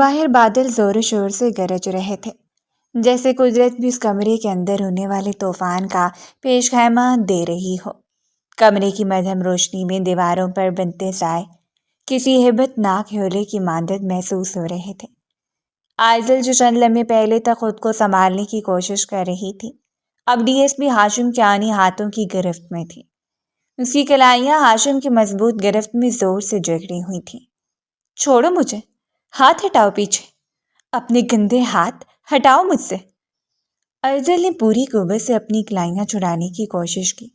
باہر بادل زور و شور سے گرج رہے تھے، جیسے قدرت بھی اس کمرے کے اندر ہونے والے طوفان کا پیش خیمہ دے رہی ہو۔ کمرے کی مدھم روشنی میں دیواروں پر بنتے سائے کسی ہیبت ناک ہیولے کی مانند محسوس ہو رہے تھے۔ آئزل جو چند لمحے پہلے تک خود کو سنبھالنے کی کوشش کر رہی تھی، اب ڈی ایس پی ہاشم کے آنی ہاتھوں کی گرفت میں تھی۔ اس کی کلائیاں ہاشم کی مضبوط گرفت میں زور سے جگڑی ہوئی تھیں۔ چھوڑو مجھے، ہاتھ ہٹاؤ، پیچھے اپنے گندے ہاتھ ہٹاؤ مجھ سے۔ آئزل نے پوری قوت سے اپنی کلائیاں چھڑانے کی کوشش کی۔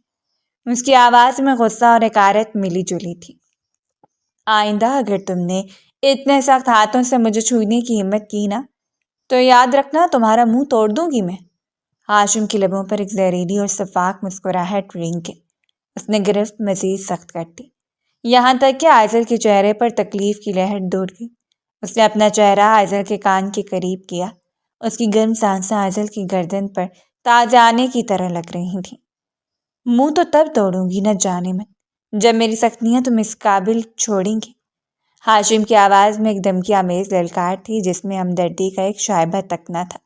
اس کی آواز میں غصہ اور حقارت ملی جلی تھی۔ آئندہ اگر تم نے اتنے سخت ہاتھوں سے مجھے چھونے کی ہمت کی نا، تو یاد رکھنا تمہارا منہ توڑ دوں گی میں۔ ہاشم کی لبوں پر ایک زہریلی اور شفاف مسکراہٹ رینگ گئی۔ اس نے گرفت مزید سخت کر دی، یہاں تک کہ آئزل کے چہرے پر تکلیف کی لہر دوڑ گئی۔ اس نے اپنا چہرہ آئزل کے کان کے قریب کیا۔ اس کی گرم سانسیں آئزل کی گردن پر تازیانے کی طرح لگ رہی تھیں۔ منہ تو تب توڑوں گی نہ جانے من، جب میری سختیاں تم اس قابل چھوڑیں گی۔ ہاشم کی آواز میں ایک دھمکی آمیز للکار تھی جس میں ہمدردی کا ایک شائبہ تک نہ تھا۔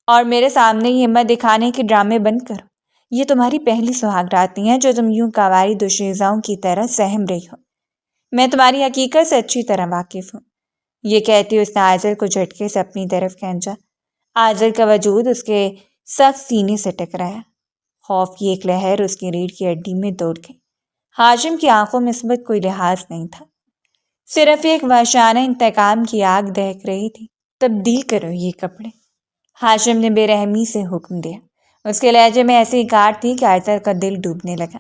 اور میرے سامنے یہ ہمت دکھانے کے ڈرامے بند کرو۔ یہ تمہاری پہلی سہاگ رات نہیں ہے جو تم یوں قواری دوشیزاؤں کی طرح سہم رہی ہو۔ میں تمہاری حقیقت سے اچھی طرح واقف ہوں۔ یہ کہتی اس نے آئزل کو جھٹکے سے اپنی طرف کھینچا۔ آئزل کا وجود اس کے سخت سینے سے ٹکرایا۔ خوف کی ایک لہر اس کی ریڑھ کی ہڈی میں دوڑ گئی۔ ہاشم کی آنکھوں میں اس وقت کوئی لحاظ نہیں تھا، صرف ایک وحشیانہ انتقام کی آگ دہک رہی تھی۔ تبدیل کرو یہ کپڑے، ہاشم نے بے رحمی سے حکم دیا۔ اس کے لہجے میں ایسی گاٹ تھی کہ آئزل کا دل ڈوبنے لگا۔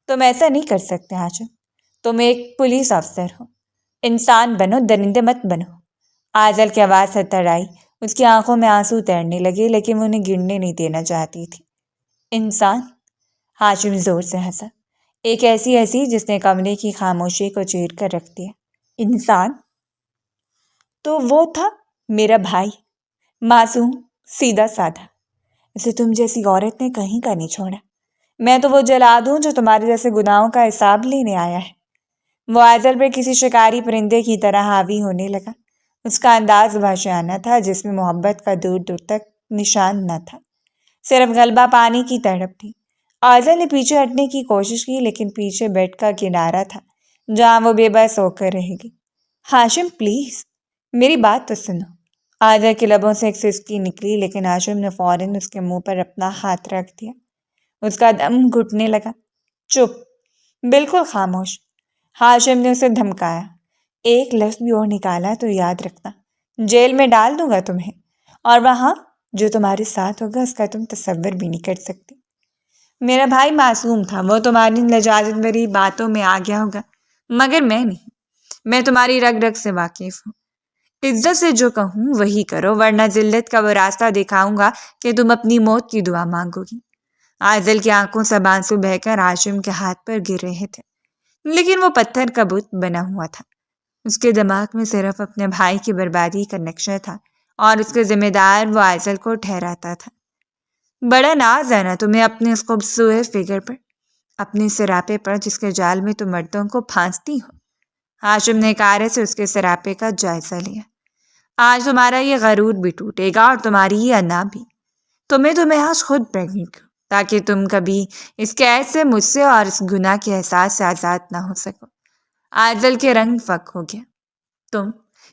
تم ایسا نہیں کر سکتے ہاشم، تم ایک پولیس افسر ہو، انسان بنو، درندے مت بنو۔ آئزل کی آواز تڑ آئی۔ اس کی آنکھوں میں آنسو تیرنے لگے، لیکن وہ انہیں گرنے نہیں دینا چاہتی تھی۔ انسان؟ ہاشم زور سے ہنسا، ایک ایسی ہنسی جس نے کمرے کی خاموشی کو چیر کر رکھ دیا۔ انسان تو وہ تھا میرا بھائی، معصوم، سیدھا سادھا۔ اسے تم جیسی عورت نے کہیں کا نہیں چھوڑا۔ میں تو وہ جلاد ہوں جو تمہارے جیسے گناہوں کا حساب لینے آیا ہے۔ وہ آئزل پر کسی شکاری پرندے کی طرح حاوی ہونے لگا۔ اس کا انداز وحشیانہ تھا جس میں محبت کا دور دور تک نشان نہ تھا، صرف غلبہ پانے کی تڑپ تھی۔ آئزل نے پیچھے ہٹنے کی کوشش کی، لیکن پیچھے بیڈ کا کنارہ تھا جہاں وہ بے بس ہو کر رہے گی۔ ہاشم پلیز میری بات تو سنو۔ آئزل کے لبوں سے ایک سسکی نکلی، لیکن ہاشم نے فوراً اس کے منہ پر اپنا ہاتھ رکھ دیا۔ اس کا دم گھٹنے لگا۔ چپ، بالکل خاموش۔ ہاشم نے اسے دھمکایا۔ ایک لفظ بھی اور نکالا تو یاد رکھنا، جیل میں ڈال دوں گا تمہیں، اور وہاں جو تمہارے ساتھ ہوگا اس کا تم تصور بھی نہیں کر سکتی۔ میرا بھائی معصوم تھا، وہ تمہاری لجاجت بھری باتوں میں آ گیا ہوگا، مگر میں نہیں۔ میں تمہاری رگ رگ سے واقف ہوں۔ عزت سے جو کہوں وہی کرو، ورنہ ذلت کا وہ راستہ دکھاؤں گا کہ تم اپنی موت کی دعا مانگو گی۔ آئزل کی آنکھوں سے آنسو بہہ کر ہاشم کے ہاتھ پر گر رہے تھے، لیکن وہ پتھر کا بت بنا ہوا تھا۔ اس کے دماغ میں صرف اپنے بھائی کی بربادی کا نقشہ تھا، اور اس کے ذمہ دار وہ آئزل کو ٹھہراتا تھا۔ بڑا ناز ہے نا تمہیں اپنے اس خوبصورت فگر پر، اپنے سراپے پر جس کے جال میں تم مردوں کو پھانستی ہو۔ ہاشم نے حقارت سے اس کے سراپے کا جائزہ لیا۔ آج تمہارا یہ غرور بھی ٹوٹے گا اور تمہاری یہ انا بھی۔ تمہیں آج خود پریگنٹ کروں تاکہ تم کبھی اس قید سے، مجھ سے اور اس گناہ کے احساس سے آزاد نہ ہو سکو۔ آئزل کے رنگ فک ہو گیا۔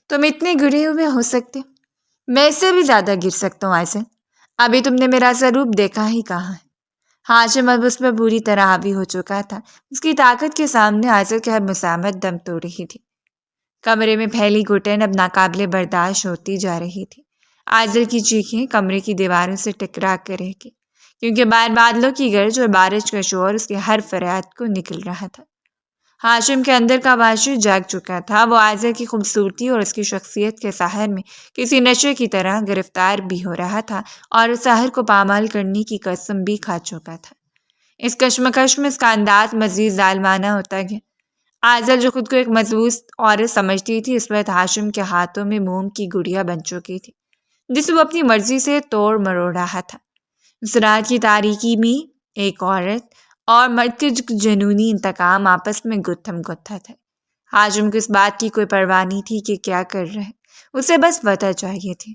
تم اتنے گرے ہوئے ہو سکتے، میں اس سے بھی زیادہ گر سکتا ہوں آئزل۔ ابھی تم نے میرا ضروب دیکھا ہی کہاں ہے۔ ہاشم اب اس پر پوری طرح حاوی ہو چکا تھا۔ اس کی طاقت کے سامنے آئزل کی ہر مسامت دم توڑ رہی تھی۔ کمرے میں پھیلی گھٹن اب ناقابل برداشت ہوتی جا رہی تھی۔ آئزل کی چیخیں کمرے کی دیواروں سے ٹکرا کر رہ گئی، کیونکہ باہر بادلوں کی گرج اور بارش کا شور اس کی ہر فریاد کو نکل رہا تھا۔ ہاشم کے اندر کا وحش جاگ چکا تھا۔ وہ آئزل کی خوبصورتی اور اس کی شخصیت کے سحر میں کسی نشے کی طرح گرفتار بھی ہو رہا تھا، اور اس سحر کو پامال کرنے کی قسم بھی کھا چکا تھا۔ اس کشمکش میں اس کا انداز مزید ظالمانہ ہوتا گیا۔ آئزل جو خود کو ایک مضبوط عورت سمجھتی تھی، اس وقت ہاشم کے ہاتھوں میں موم کی گڑیا بن چکی تھی جسے وہ اپنی مرضی سے توڑ مروڑ رہا تھا۔ اس رات کی تاریکی میں ایک عورت اور مرد کے جنونی انتقام آپس میں گتھم گتھا تھے۔ ہاشم کو اس بات کی کوئی پرواہ نہیں تھی کہ کیا کر رہے، اسے بس فتح چاہیے تھی،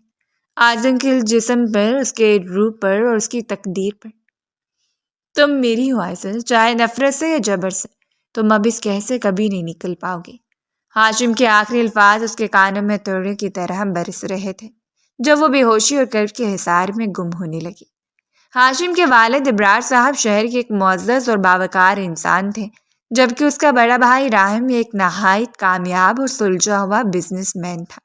اعظم کے جسم پر، اس کے روح پر اور اس کی تقدیر پر۔ تم میری ہو اعظم، چاہے نفرت سے یا جبر سے، تم اب اس قید سے کبھی نہیں نکل پاؤ گے۔ ہاشم کے آخری الفاظ اس کے کانوں میں توڑے کی طرح برس رہے تھے جب وہ بے ہوشی اور قرب کے حصار میں گم ہونے لگی۔ ہاشم کے والد ابرار صاحب شہر کے ایک معزز اور باوقار انسان تھے، جبکہ اس کا بڑا بھائی راہم ایک نہایت کامیاب اور سلجھا ہوا بزنس مین تھا۔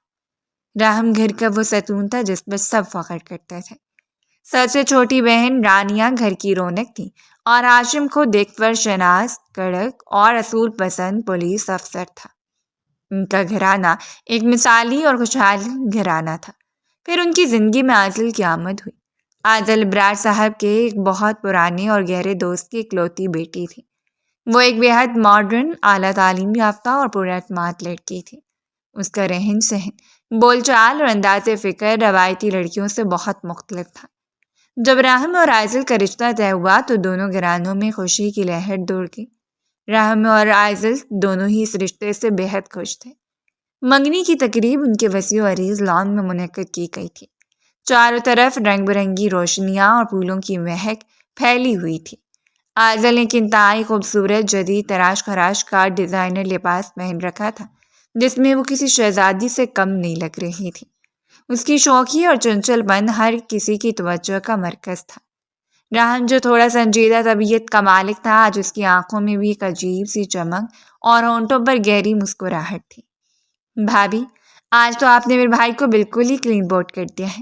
راہم گھر کا وہ ستون تھا جس پر سب فخر کرتے تھے۔ سب سے چھوٹی بہن رانیہ گھر کی رونق تھی اور ہاشم کو دیکھ شناس، کڑک اور اصول پسند پولیس افسر تھا۔ ان کا گھرانہ ایک مثالی اور خوشحال گھرانہ تھا۔ پھر ان کی زندگی میں عادل کی آمد ہوئی۔ عادل ابرار صاحب کے ایک بہت پرانے اور گہرے دوست کی اکلوتی بیٹی تھی۔ وہ ایک بے حد ماڈرن، اعلیٰ تعلیم یافتہ اور پراعتماد لڑکی تھی۔ اس کا رہن سہن، بول چال اور انداز فکر روایتی لڑکیوں سے بہت مختلف تھا۔ جب راہم اور عائزل کا رشتہ طے ہوا تو دونوں گھرانوں میں خوشی کی لہر دوڑ گئی۔ راہم اور عائزل دونوں ہی اس رشتے سے بے حد خوش تھے۔ منگنی کی تقریب ان کے وسیع و عریض لان میں منعقد کی گئی تھی۔ چاروں طرف رنگ برنگی روشنیاں اور پھولوں کی مہک پھیلی ہوئی تھی۔ عائزل نے ایک انتہائی خوبصورت جدید تراش خراش کا ڈیزائنر لباس پہن رکھا تھا جس میں وہ کسی شہزادی سے کم نہیں لگ رہی تھی۔ اس کی شوخی اور چنچل پن ہر کسی کی توجہ کا مرکز تھا۔ راہم جو تھوڑا سنجیدہ طبیعت کا مالک تھا، آج اس کی آنکھوں میں بھی ایک عجیب سی چمک اور ہونٹوں پر گہری مسکراہٹ تھی۔ بھابھی، آج تو آپ نے میرے بھائی کو بالکل ہی کلین بورڈ کر دیا ہے۔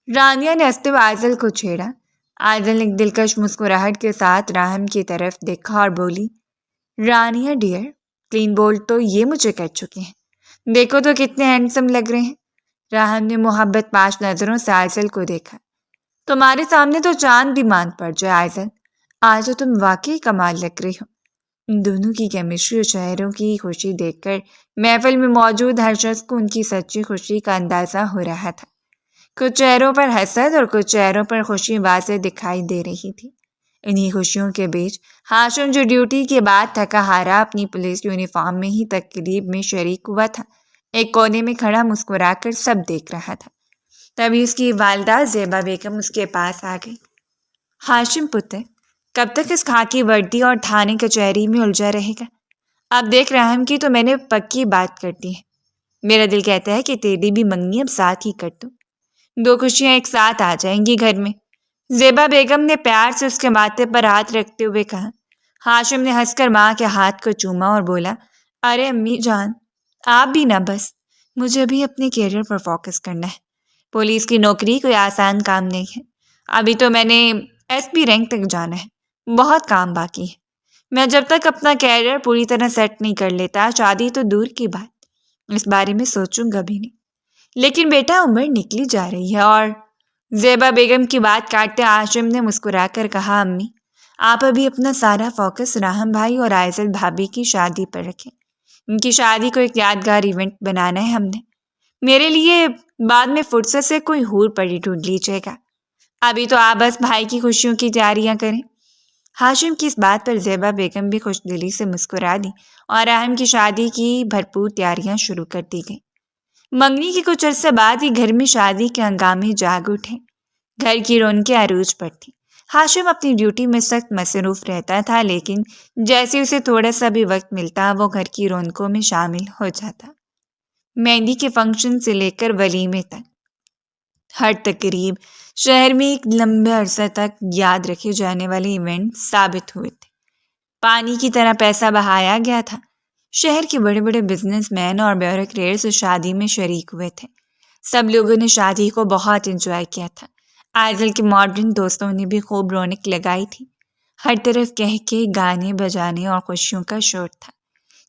رانیہ نے ہنستے ہوئے عائزل کو چھیڑا۔ عائزل نے ایک دلکش مسکراہٹ کے ساتھ راہم کی طرف دیکھا اور بولی، رانیہ ڈیئر، کلین بورڈ تو یہ مجھے کر چکے ہیں، دیکھو تو کتنے ہینڈسم لگ رہے ہیں۔ راہم نے محبت پاش نظروں سے عائزل کو دیکھا۔ تمہارے سامنے تو چاند بھی مان پڑ جائے عائزل، آج تو تم واقعی کمال لگ رہی ہو۔ ان دونوں کی کیمسٹری اور چہروں کی خوشی دیکھ کر محفل میں موجود ہر شخص کو ان کی سچی خوشی کا اندازہ ہو رہا تھا۔ کچھ چہروں پر حسد اور کچھ چہروں پر خوشی واضح دکھائی دے رہی تھی۔ انہی خوشیوں کے بیچ ہاشم، جو ڈیوٹی کے بعد تھکا ہارا اپنی پولیس یونیفارم میں ہی تقریب میں شریک ہوا تھا، ایک کونے میں کھڑا مسکرا کر سب دیکھ رہا تھا۔ تبھی اس کی والدہ زیبا بیگم اس کے پاس آ گئی۔ ہاشم پتر، کب تک اس خاکی وردی اور تھانے کچہری میں الجھا رہے گا؟ اب دیکھ راہم کی تو میں نے پکی بات کر دی ہے۔ میرا دل کہتا ہے کہ تیری بھی منگنی اب ساتھ ہی کر دوں، دو خوشیاں ایک ساتھ آ جائیں گی گھر میں۔ زیبا بیگم نے پیار سے اس کے ماتھے پر ہاتھ رکھتے ہوئے کہا۔ ہاشم نے ہنس کر ماں کے ہاتھ کو چوما اور بولا، ارے امی جان، آپ بھی نہ، بس مجھے بھی اپنے کیریئر پر فوکس کرنا ہے۔ پولیس کی نوکری کوئی آسان کام نہیں ہے۔ ابھی تو میں نے ایس پی رینک تک جانا ہے، بہت کام باقی ہے۔ میں جب تک اپنا کیریئر پوری طرح سیٹ نہیں کر لیتا، شادی تو دور کی بات، اس بارے میں سوچوں گا بھی نہیں۔ لیکن بیٹا، عمر نکلی جا رہی ہے اور… زیبا بیگم کی بات کاٹتے ہاشم نے مسکرا کر کہا، امی، آپ ابھی اپنا سارا فوکس راہم بھائی اور عائزل بھابھی کی شادی پر رکھیں۔ ان کی شادی کو ایک یادگار ایونٹ بنانا ہے ہم نے۔ میرے لیے بعد میں فرصت سے کوئی حور پری ڈھونڈ لیجیے گا، ابھی تو آپ بس بھائی کی خوشیوں کی تیاریاں کریں۔ ہاشم کی اس بات پر زیبا بیگم بھی خوش دلی سے مسکرا دی اور راہم کی شادی کی بھرپور تیاریاں شروع کر دی گئیں۔ منگنی کے کچھ عرصے بعد ہی گھر میں شادی کے ہنگامے جاگ اٹھے۔ گھر کی رونقیں عروج پر تھیں۔ ہاشم اپنی ڈیوٹی میں سخت مصروف رہتا تھا، لیکن جیسے اسے تھوڑا سا بھی وقت ملتا وہ گھر کی رونقوں میں شامل ہو جاتا۔ مہندی کے فنکشن سے لے کر ولیمے تک ہر تقریب شہر میں ایک لمبے عرصے تک یاد رکھے جانے والے ایونٹ ثابت ہوئے تھے۔ پانی کی طرح پیسہ بہایا گیا تھا۔ شہر کے بڑے بڑے بزنس مین اور بیوروکریٹس شادی میں شریک ہوئے تھے۔ سب لوگوں نے شادی کو بہت انجوائے کیا تھا۔ عائزل کے ماڈرن دوستوں نے بھی خوب رونق لگائی تھی۔ ہر طرف کہہ کے گانے بجانے اور خوشیوں کا شور تھا،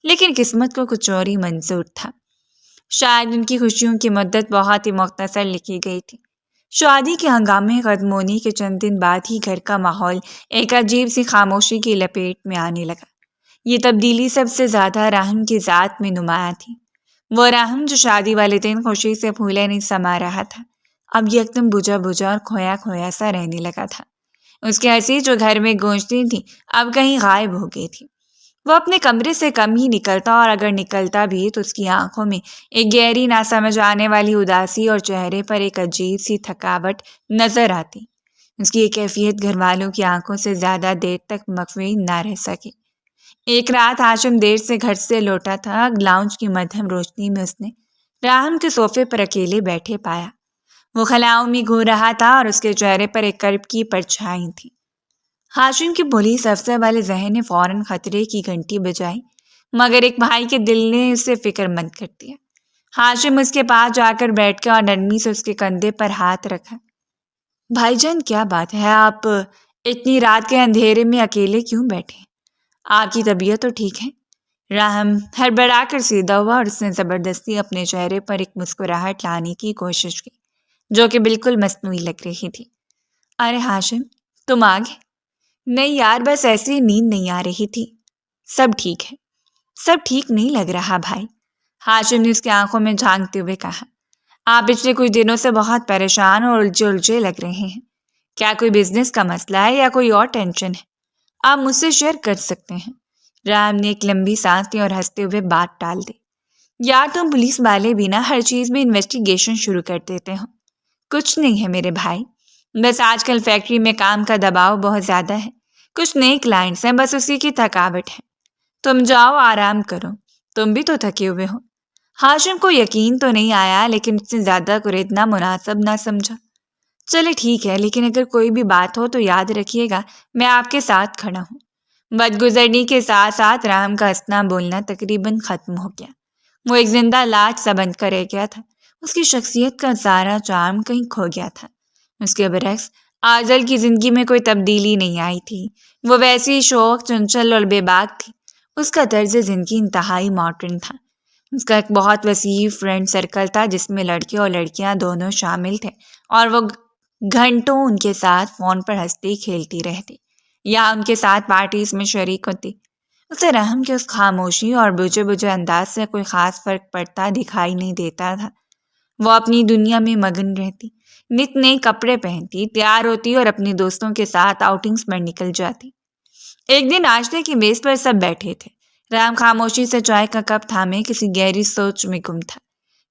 لیکن قسمت کو کچھ اور ہی منظور تھا۔ شاید ان کی خوشیوں کی مدت بہت ہی مختصر لکھی گئی تھی۔ شادی کے ہنگامے ختم ہونے کے چند دن بعد ہی گھر کا ماحول ایک عجیب سی خاموشی کی لپیٹ میں آنے لگا۔ یہ تبدیلی سب سے زیادہ راہم کی ذات میں نمایاں تھی۔ وہ راہم جو شادی والے دن خوشی سے پھولے نہیں سما رہا تھا، اب یکدم بجھا بجھا اور کھویا کھویا سا رہنے لگا تھا۔ اس کی ہنسی جو گھر میں گونجتی تھی اب کہیں غائب ہو گئی تھی۔ وہ اپنے کمرے سے کم ہی نکلتا اور اگر نکلتا بھی تو اس کی آنکھوں میں ایک گہری نہ سمجھ آنے والی اداسی اور چہرے پر ایک عجیب سی تھکاوٹ نظر آتی۔ اس کی یہ کیفیت گھر والوں کی آنکھوں سے زیادہ دیر تک مخفی نہ رہ سکی۔ ایک رات ہاشم دیر سے گھر سے لوٹا تھا۔ لاؤنج کی مدھم روشنی میں اس نے راہم کے صوفے پر اکیلے بیٹھے پایا۔ وہ خلاؤں میں گھور رہا تھا اور اس کے چہرے پر ایک کرب کی پرچھائی تھی۔ ہاشم کی پولیس افسر والے ذہن نے فوراً خطرے کی گھنٹی بجائی، مگر ایک بھائی کے دل نے اسے فکر مند کر دیا۔ ہاشم اس کے پاس جا کر بیٹھ گیا اور نرمی سے اس کے کندھے پر ہاتھ رکھا۔ بھائی جان، کیا بات ہے؟ آپ اتنی رات کے اندھیرے میں اکیلے کیوں بیٹھے؟ آپ کی طبیعت تو ٹھیک ہے؟ راہم ہڑبڑا کر سیدھا ہوا اور اس نے زبردستی اپنے چہرے پر ایک مسکراہٹ لانے کی کوشش کی جو کہ بالکل مصنوعی لگ رہی تھی۔ ارے ہاشم، تم آ گئے؟ نہیں یار، بس ایسی نیند نہیں آ رہی تھی۔ سب ٹھیک ہے؟ سب ٹھیک نہیں لگ رہا بھائی، ہاشم نے اس کی آنکھوں میں جھانکتے ہوئے کہا۔ آپ پچھلے کچھ دنوں سے بہت پریشان اور الجھے لگ رہے ہیں۔ کیا کوئی بزنس کا مسئلہ ہے یا کوئی اور ٹینشن ہے؟ آپ مجھ سے شیئر کر سکتے ہیں۔ رام نے ایک لمبی سانس لی اور ہنستے ہوئے بات ٹال دی۔ یار تم پولیس والے بھی نا ہر چیز میں انویسٹیگیشن شروع کر دیتے ہو۔ کچھ نہیں ہے میرے بھائی، بس آج کل فیکٹری میں کام کا دباؤ بہت زیادہ ہے، کچھ نئے کلائنٹس ہیں، بس اسی کی تھکاوٹ ہے۔ تم جاؤ آرام کرو، تم بھی تو تھکے ہوئے ہو۔ ہاشم کو یقین تو نہیں آیا لیکن اس نے زیادہ کریدنا مناسب نہ سمجھا۔ چلے ٹھیک ہے، لیکن اگر کوئی بھی بات ہو تو یاد رکھیے گا میں آپ کے ساتھ کھڑا ہوں۔ بدگزرنی کے ساتھ ساتھ راہم کا ہنسنا بولنا تقریباً ختم ہو گیا۔ وہ ایک زندہ لاش سا بن کر رہ گیا تھا۔ اس کی شخصیت کا سارا چارم کہیں کھو گیا تھا۔ اس کے برعکس آزل کی زندگی میں کوئی تبدیلی نہیں آئی تھی۔ وہ ویسی شوق، چنچل اور بے باک تھی۔ اس کا طرز زندگی انتہائی ماڈرن تھا۔ اس کا ایک بہت وسیع فرینڈ سرکل تھا جس میں لڑکے اور لڑکیاں دونوں شامل تھے اور وہ گھنٹوں ان کے ساتھ فون پر ہنستی کھیلتی رہتی یا ان کے ساتھ پارٹیز میں شریک ہوتی۔ اسے رحم کے اس خاموشی اور بجھے بجھے انداز سے کوئی خاص فرق پڑتا دکھائی نہیں دیتا تھا۔ وہ اپنی دنیا میں مگن رہتی، نت نئے کپڑے پہنتی، تیار ہوتی اور اپنے دوستوں کے ساتھ آؤٹنگز پر نکل جاتی۔ ایک دن ناشتے کی میز پر سب بیٹھے تھے۔ رام خاموشی سے چائے کا کپ تھامے کسی گہری سوچ میں گم تھا۔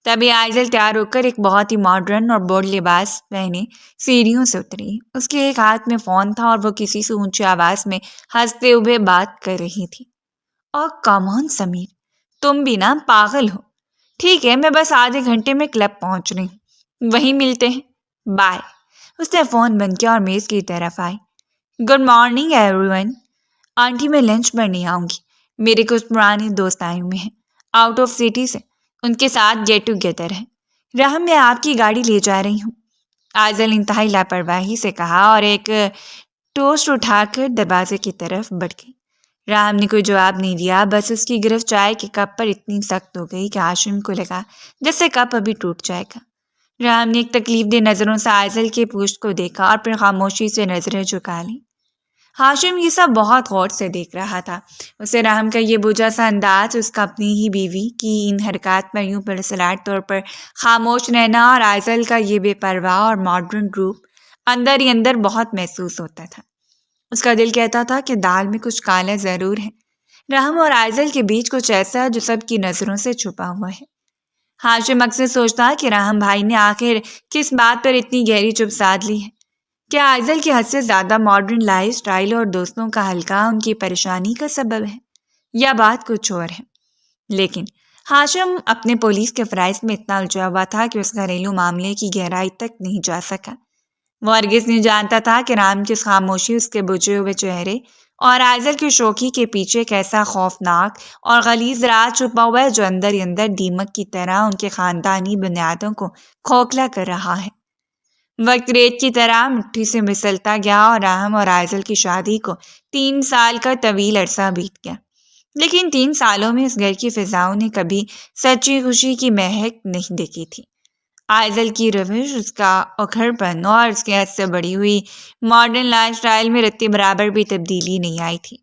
تبھی آئزل تیار ہو کر ایک بہت ہی ماڈرن اور بولڈ لباس پہنے سیڑھیوں سے اتری۔ اس کے ایک ہاتھ میں فون تھا اور وہ کسی سے اونچی آواز میں ہنستے ہوئے بات کر رہی تھی۔ اور کم آن سمیر، تم بھی نا پاگل ہو۔ ٹھیک ہے، میں بس آدھے گھنٹے میں کلب پہنچ رہی ہوں، وہیں ملتے ہیں، بائے۔ اس نے فون بند کیا اور میز کی طرف آئی۔ Good morning everyone. Aunty میں لنچ پر نہیں آؤں گی، میرے کچھ پرانے دوست آئے ہوئے ہیں آؤٹ آف سٹی سے، ان کے ساتھ گیٹ ٹوگیدر ہے۔ رحم، میں آپ کی گاڑی لے جا رہی ہوں، آئزل انتہائی لاپرواہی سے کہا اور ایک ٹوسٹ اٹھا کر دروازے کی طرف بڑھ گئی۔ رحم نے کوئی جواب نہیں دیا، بس اس کی گرفت چائے کے کپ پر اتنی سخت ہو گئی کہ ہاشم کو لگا جیسے کپ ابھی ٹوٹ جائے گا۔ رحم نے ایک تکلیف دہ نظروں سے آئزل کے پوچھ کو دیکھا اور پھر خاموشی سے نظریں جھکا لیں۔ ہاشم یہ سب بہت غور سے دیکھ رہا تھا۔ اسے رحم کا یہ بوجھا سا انداز، اس کا اپنی ہی بیوی کی ان حرکات پر یوں پرسرار طور پر خاموش رہنا اور آئزل کا یہ بے پرواہ اور ماڈرن روپ اندر ہی اندر بہت محسوس ہوتا تھا۔ اس کا دل کہتا تھا کہ دال میں کچھ کالا ضرور ہے۔ رحم اور آئزل کے بیچ کچھ ایسا ہے جو سب کی نظروں سے چھپا ہوا ہے۔ ہاشم اکثر سوچتا کہ رحم بھائی نے آخر کس بات پر اتنی گہری چپ سادھ لی ہے۔ کیا آئزل کی حد سے زیادہ ماڈرن لائف سٹائل اور دوستوں کا حلقہ ان کی پریشانی کا سبب ہے، یا بات کچھ اور ہے؟ لیکن ہاشم اپنے پولیس کے فرائض میں اتنا الجھا ہوا تھا کہ اس گھریلو معاملے کی گہرائی تک نہیں جا سکا۔ وہ ہرگز نہیں جانتا تھا کہ رام کی اس خاموشی، اس کے بجھے ہوئے چہرے اور آئزل کی شوخی کے پیچھے ایک ایسا خوفناک اور غلیظ راز چھپا ہوا ہے جو اندر ہی اندر دیمک کی طرح ان کے خاندانی بنیادوں کو کھوکھلا کر رہا ہے۔ وقت ریت کی طرح مٹھی سے پھسلتا گیا اور راہم اور آئزل کی شادی کو 3 سال کا طویل عرصہ بیت گیا، لیکن 3 سالوں میں اس گھر کی فضاؤں نے کبھی سچی خوشی کی مہک نہیں دیکھی تھی۔ آئزل کی روش، اس کا اکھڑ پن اور اس کے حد سے بڑھی ہوئی ماڈرن لائف سٹائل میں رتی برابر بھی تبدیلی نہیں آئی تھی۔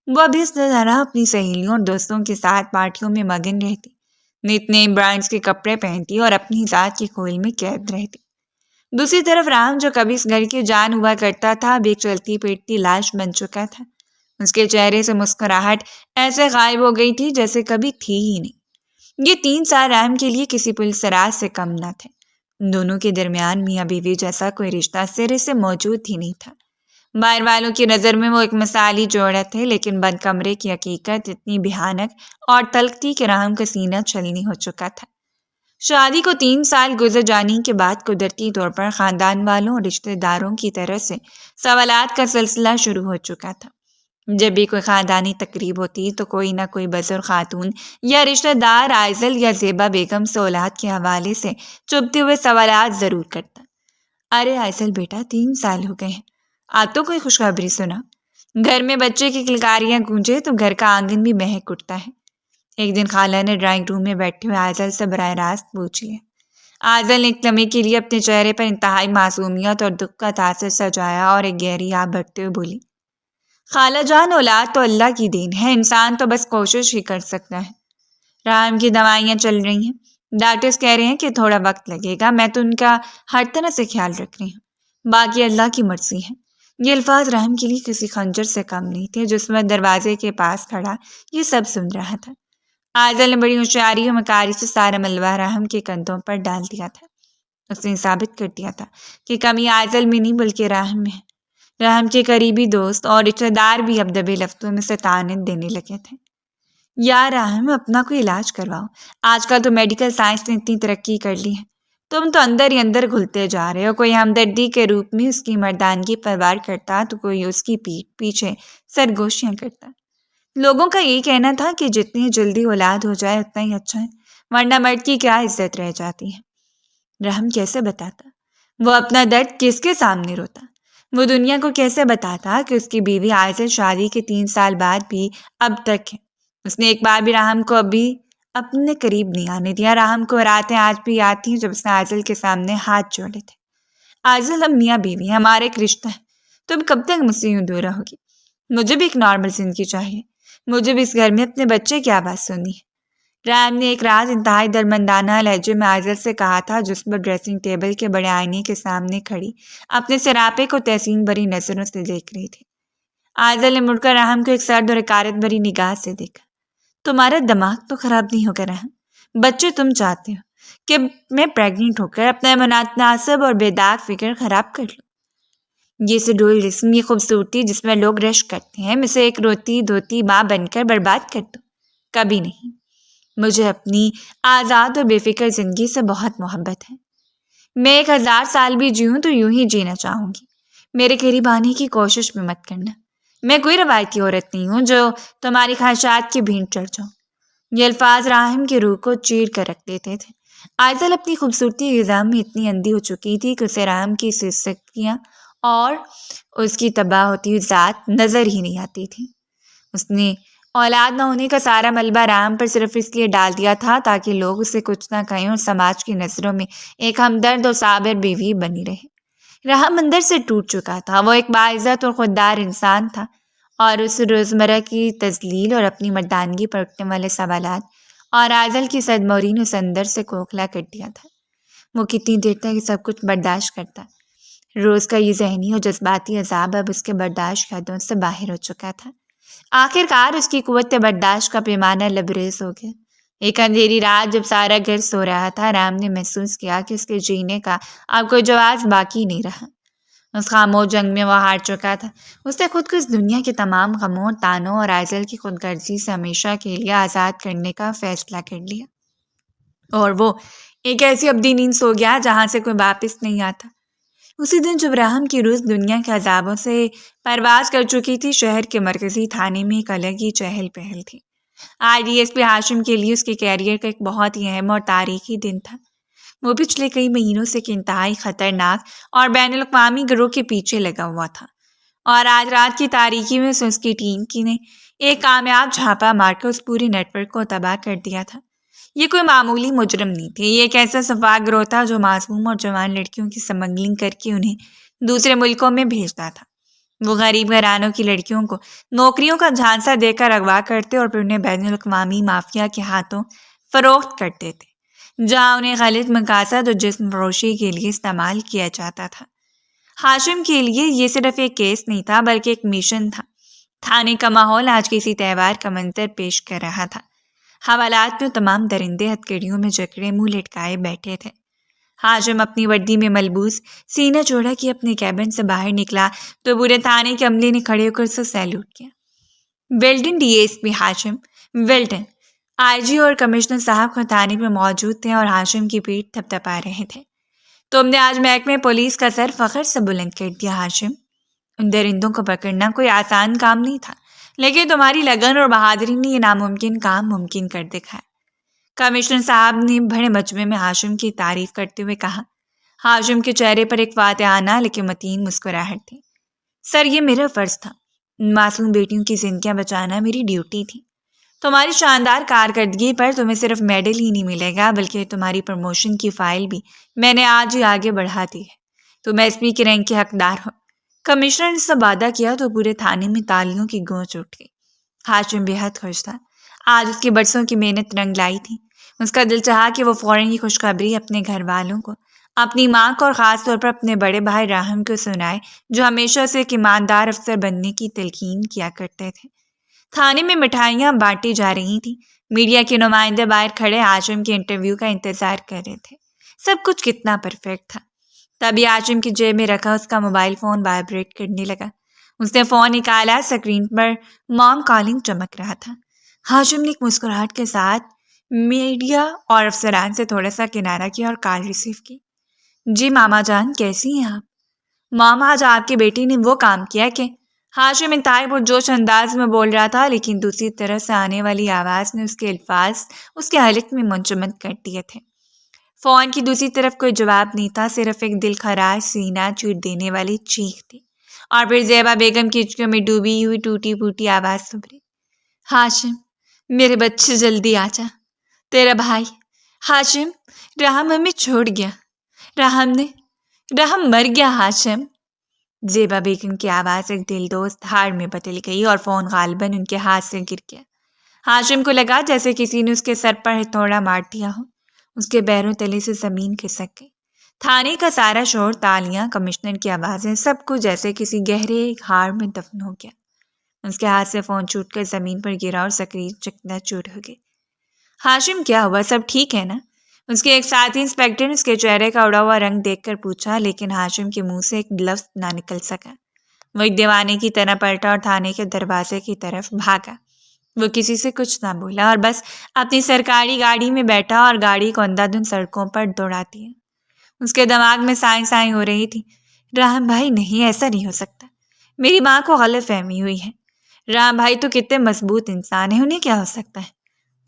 وہ ابھی اس طرح اپنی سہیلیوں اور دوستوں کے ساتھ پارٹیوں میں مگن رہتی، نت نئے برانڈز کے کپڑے پہنتی اور اپنی ذات کی کھول میں قید رہتی۔ دوسری طرف رام، جو کبھی اس گھر کی جان ہوا کرتا تھا، اب ایک چلتی پھرتی لاش بن چکا تھا۔ اس کے چہرے سے مسکراہٹ ایسے غائب ہو گئی تھی جیسے کبھی تھی ہی نہیں۔ یہ 3 سال راہم کے لیے کسی پولیس راز سے کم نہ تھے۔ دونوں کے درمیان میاں بیوی جیسا کوئی رشتہ سرے سے موجود ہی نہیں تھا۔ باہر والوں کی نظر میں وہ ایک مثالی جوڑا تھے، لیکن بند کمرے کی حقیقت اتنی بھیانک اور تلخ تھی کہ راہم کا سینہ چھلنی ہو چکا تھا۔ شادی کو 3 سال گزر جانے کے بعد قدرتی طور پر خاندان والوں اور رشتہ داروں کی طرف سے سوالات کا سلسلہ شروع ہو چکا تھا۔ جب بھی کوئی خاندانی تقریب ہوتی تو کوئی نہ کوئی بزرگ خاتون یا رشتہ دار عائزل یا زیبا بیگم سے اولاد کے حوالے سے چبھتے ہوئے سوالات ضرور کرتا۔ ارے عائزل بیٹا، 3 سال ہو گئے ہیں، آپ تو کوئی خوشخبری سنا۔ گھر میں بچے کی کلکاریاں گونجے تو گھر کا آنگن بھی مہک اٹھتا ہے۔ ایک دن خالہ نے ڈرائنگ روم میں بیٹھے ہوئے عائزل سے براہ راست پوچھ لیا۔ عائزل نے ایک لمحے کے لیے اپنے چہرے پر انتہائی معصومیت اور دکھ کا تاثر سجایا اور ایک گہری آہ بھرتے ہوئے بولی، خالہ جان، اولاد تو اللہ کی دین ہے، انسان تو بس کوشش ہی کر سکتا ہے۔ راہم کی دوائیاں چل رہی ہیں، ڈاکٹرز کہہ رہے ہیں کہ تھوڑا وقت لگے گا، میں تو ان کا ہر طرح سے خیال رکھ رہی ہوں، باقی اللہ کی مرضی ہے۔ یہ الفاظ راہم کے لیے کسی خنجر سے کم نہیں تھے، جس میں دروازے کے پاس کھڑا یہ سب سن رہا تھا۔ عائزل نے بڑی ہوشیاری اور مکاری سے سارا ملبہ راہم کے کندھوں پر ڈال دیا تھا۔ اس نے ثابت کر دیا تھا کہ کمی عائزل میں نہیں بلکہ راہم میں ہے۔ راہم کے قریبی دوست اور رشتہ دار بھی اب دبے لفظوں میں سے تعانت دینے لگے تھے۔ یا راہم، اپنا کوئی علاج کرواؤ، آج کل تو میڈیکل سائنس نے اتنی ترقی کر لی ہے، تم تو اندر ہی اندر گھلتے جا رہے ہو۔ کوئی ہمدردی کے روپ میں اس کی مردانگی پروار کرتا تو کوئی اس کی پیٹھ پیچھے سرگوشیاں کرتا۔ لوگوں کا یہ کہنا تھا کہ جتنی جلدی اولاد ہو جائے اتنا ہی اچھا ہے، ورنہ مرد کی کیا عزت رہ جاتی ہے۔ راہم کیسے بتاتا؟ وہ اپنا درد کس کے سامنے روتا؟ وہ دنیا کو کیسے بتاتا کہ اس کی بیوی عائزل شادی کے 3 سال بعد بھی اب تک ہے؟ اس نے ایک بار بھی راہم کو ابھی اپنے قریب نہیں آنے دیا۔ راہم کو راتیں آج بھی یاد تھیں جب اس نے عائزل کے سامنے ہاتھ جوڑے تھے۔ عائزل، ہم میاں بیوی، ہمارا ایک رشتہ ہے، تم کب تک مجھ سے یوں دور رہو گی؟ مجھے بھی ایک نارمل زندگی چاہیے، مجھے بھی اس گھر میں اپنے بچے کی آواز سننی ہے۔ راہم نے ایک رات انتہائی درمندانہ لہجے میں عائزل سے کہا تھا، جس پر ڈریسنگ ٹیبل کے بڑے آئینے کے سامنے کھڑی اپنے سراپے کو تحسین بھری نظروں سے دیکھ رہی تھی۔ عائزل نے مڑ کر راہم کو ایک سرد اور حقارت بھری نگاہ سے دیکھا۔ تمہارا دماغ تو خراب نہیں ہوگا راہم، بچے تم چاہتے ہو کہ میں پریگننٹ ہو کر اپنا مناسب اور بے داغ فکر خراب کر لوں؟ یہ سڈول جسم، یہ خوبصورتی جس میں لوگ رشک کرتے ہیں، میں سے ایک روتی دھوتی ماں بن کر برباد کر دوں؟ کبھی نہیں۔ مجھے اپنی آزاد اور بے فکر زندگی سے بہت محبت ہے۔ میں 1000 سال بھی جیوں تو یوں ہی جینا چاہوں گی۔ میرے قریب آنے کی کوشش بھی مت کرنا۔ میں کوئی روایتی عورت نہیں ہوں جو تمہاری خواہشات کی بھینٹ چڑھ جاؤں۔ یہ الفاظ راہم کی روح کو چیر کر رکھ دیتے تھے۔ عائزل اپنی خوبصورتی کی غذا میں اتنی اندھی ہو چکی تھی کہ اسے راہم کی سستیاں اور اس کی تباہ ہوتی ہوئی ذات نظر ہی نہیں آتی تھی۔ اس نے اولاد نہ ہونے کا سارا ملبہ راہم پر صرف اس لیے ڈال دیا تھا تاکہ لوگ اسے کچھ نہ کہیں اور سماج کی نظروں میں ایک ہمدرد اور صابر بیوی بنی رہے۔ راہم اندر سے ٹوٹ چکا تھا۔ وہ ایک باعزت اور خوددار انسان تھا، اور اس روزمرہ کی تذلیل اور اپنی مردانگی پر اٹھنے والے سوالات اور عائزل کی صدموری نے اسے اندر سے کھوکھلا کر دیا تھا۔ وہ کتنی دیر تک یہ سب کچھ برداشت کرتا؟ روز کا یہ ذہنی اور جذباتی عذاب اب اس کے برداشت کی حدوں سے باہر ہو چکا تھا۔ آخر کار اس کی قوت برداشت کا پیمانہ لبریز ہو گیا۔ ایک اندھیری رات جب سارا گھر سو رہا تھا، رام نے محسوس کیا کہ اس کے جینے کا اب کوئی جواز باقی نہیں رہا۔ اس خاموش جنگ میں وہ ہار چکا تھا۔ اس نے خود کو اس دنیا کے تمام غموں، تانوں اور عائزل کی خود غرضی سے ہمیشہ کے لیے آزاد کرنے کا فیصلہ کر لیا، اور وہ ایک ایسی ابدی نیند سو گیا جہاں سے کوئی واپس نہیں آتا۔ اسی دن جب راہم کی روح دنیا کے عذابوں سے پرواز کر چکی تھی، شہر کے مرکزی تھانے میں ایک الگ ہی چہل پہل تھی۔ آج DSP ہاشم کے لیے اس کے کیریئر کا ایک بہت ہی اہم اور تاریخی دن تھا۔ وہ پچھلے کئی مہینوں سے ایک انتہائی خطرناک اور بین الاقوامی گروہ کے پیچھے لگا ہوا تھا، اور آج رات کی تاریکی میں اس کی ٹیم نے ایک کامیاب چھاپا مار کر اس پورے نیٹ ورک کو تباہ کر دیا تھا۔ یہ کوئی معمولی مجرم نہیں تھے، یہ ایک ایسا صفاق گروہ تھا جو معصوم اور جوان لڑکیوں کی سمگلنگ کر کے انہیں دوسرے ملکوں میں بھیجتا تھا۔ وہ غریب گھرانوں کی لڑکیوں کو نوکریوں کا جھانسا دے کر اغوا کرتے اور پھر انہیں بین الاقوامی مافیا کے ہاتھوں فروخت کرتے تھے، جہاں انہیں غلط مقاصد اور جسم فروشی کے لیے استعمال کیا جاتا تھا۔ ہاشم کے لیے یہ صرف ایک کیس نہیں تھا بلکہ ایک مشن تھا۔ تھانے کا ماحول آج کسی تہوار کا منظر پیش کر رہا تھا۔ حوالات میں تمام درندے ہتھکڑیوں میں جکڑے منہ لٹکائے بیٹھے تھے۔ ہاشم اپنی وردی میں ملبوس سینہ چوڑا کہ اپنے کیبن سے باہر نکلا تو پورے تھانے کے عملے نے کھڑے ہو کر اسے سیلوٹ کیا۔ ویلڈن ڈی ایس پی ہاشم، ویلڈن۔ آئی جی اور کمشنر صاحب خود تھانے میں موجود تھے اور ہاشم کی پیٹھ تھپتھپا رہے تھے۔ تم نے آج محکمہ پولیس کا سر فخر سے بلند کر دیا ہاشم۔ ان درندوں کو پکڑنا کوئی آسان کام نہیں تھا، لیکن تمہاری لگن اور بہادری نے یہ ناممکن کام ممکن کر دکھایا۔ کمشنر صاحب نے بڑے مجمع میں ہاشم کی تعریف کرتے ہوئے کہا۔ ہاشم کے چہرے پر ایک فاتحانہ لیکن متین مسکراہٹ تھی۔ سر، یہ میرا فرض تھا۔ معصوم بیٹیوں کی زندگیاں بچانا میری ڈیوٹی تھی۔ تمہاری شاندار کارکردگی پر تمہیں صرف میڈل ہی نہیں ملے گا بلکہ تمہاری پروموشن کی فائل بھی میں نے آج ہی آگے بڑھا دی ہے۔ تم ایس پی کے رینک کے حقدار ہو۔ کمشنر نے سب وعدہ کیا تو پورے تھانے میں تالیوں کی گونج اٹھ گئی۔ ہاشم بے حد خوش تھا۔ آج اس کی برسوں کی محنت رنگ لائی تھی۔ اس کا دل چاہا کہ وہ فوراً یہ خوشخبری اپنے گھر والوں کو، اپنی ماں کو اور خاص طور پر اپنے بڑے بھائی راہم کو سنائے، جو ہمیشہ سے ایک ایماندار افسر بننے کی تلقین کیا کرتے تھے۔ تھانے میں مٹھائیاں بانٹی جا رہی تھیں۔ میڈیا کے نمائندے باہر کھڑے ہاشم کے انٹرویو کا انتظار کر رہے تھے۔ سب کچھ کتنا پرفیکٹ تھا۔ تبھی ہاشم کی جیب میں رکھا اس کا موبائل فون وائبریٹ کرنے لگا۔ اس نے فون نکالا، اسکرین پر مام کالنگ چمک رہا تھا۔ ہاشم نے ایک مسکراہٹ کے ساتھ میڈیا اور افسران سے تھوڑا سا کنارہ کیا اور کال ریسیو کی۔ جی ماما جان، کیسی ہیں آپ؟ ماما، آج آپ کی بیٹی نے وہ کام کیا کہ… ہاشم انتہائی پرجوش انداز میں بول رہا تھا، لیکن دوسری طرف سے آنے والی آواز نے اس کے الفاظ اس کے حلق میں منجمد کر دیے تھے۔ فون کی دوسری طرف کوئی جواب نہیں تھا، صرف ایک دل خراش سینہ چیر دینے والی چیخ تھی، اور پھر زیبا بیگم کی ہچکیوں میں ڈوبی ہوئی ٹوٹی پھوٹی آواز سبری۔ ہاشم، میرے بچے جلدی آ جا، تیرا بھائی ہاشم، راہم ہمیں چھوڑ گیا، راہم مر گیا ہاشم۔ زیبا بیگم کی آواز ایک دل دوست ہار میں بدل گئی اور فون غالباً ان کے ہاتھ سے گر گیا۔ ہاشم کو لگا جیسے کسی نے اس کے سر پر ہتھوڑا مار دیا ہو۔ اس کے پیروں تلے سے زمین کھسک گئی۔ تھانے کا سارا شور، تالیاں، کمشنر کی آوازیں، سب کچھ جیسے کسی گہرے ہار میں دفن ہو گیا۔ اس کے ہاتھ سے فون چھوٹ کر زمین پر گرا اور سکرین چکنا چور ہو گئی۔ ہاشم، کیا ہوا؟ سب ٹھیک ہے نا؟ اس کے ایک ساتھی انسپکٹر نے اس کے چہرے کا اڑا ہوا رنگ دیکھ کر پوچھا، لیکن ہاشم کے منہ سے ایک لفظ نہ نکل سکا۔ وہ ایک دیوانے کی طرح پلٹا اور تھانے کے دروازے کی طرف بھاگا۔ وہ کسی سے کچھ نہ بولا اور بس اپنی سرکاری گاڑی میں بیٹھا اور گاڑی کو اندھادھند سڑکوں پر دوڑا دیا۔ اس کے دماغ میں سائیں سائیں ہو رہی تھی۔ راہم بھائی نہیں، ایسا نہیں ہو سکتا۔ میری ماں کو غلط فہمی ہوئی ہے۔ راہم بھائی تو کتنے مضبوط انسان ہیں، انہیں کیا ہو سکتا ہے؟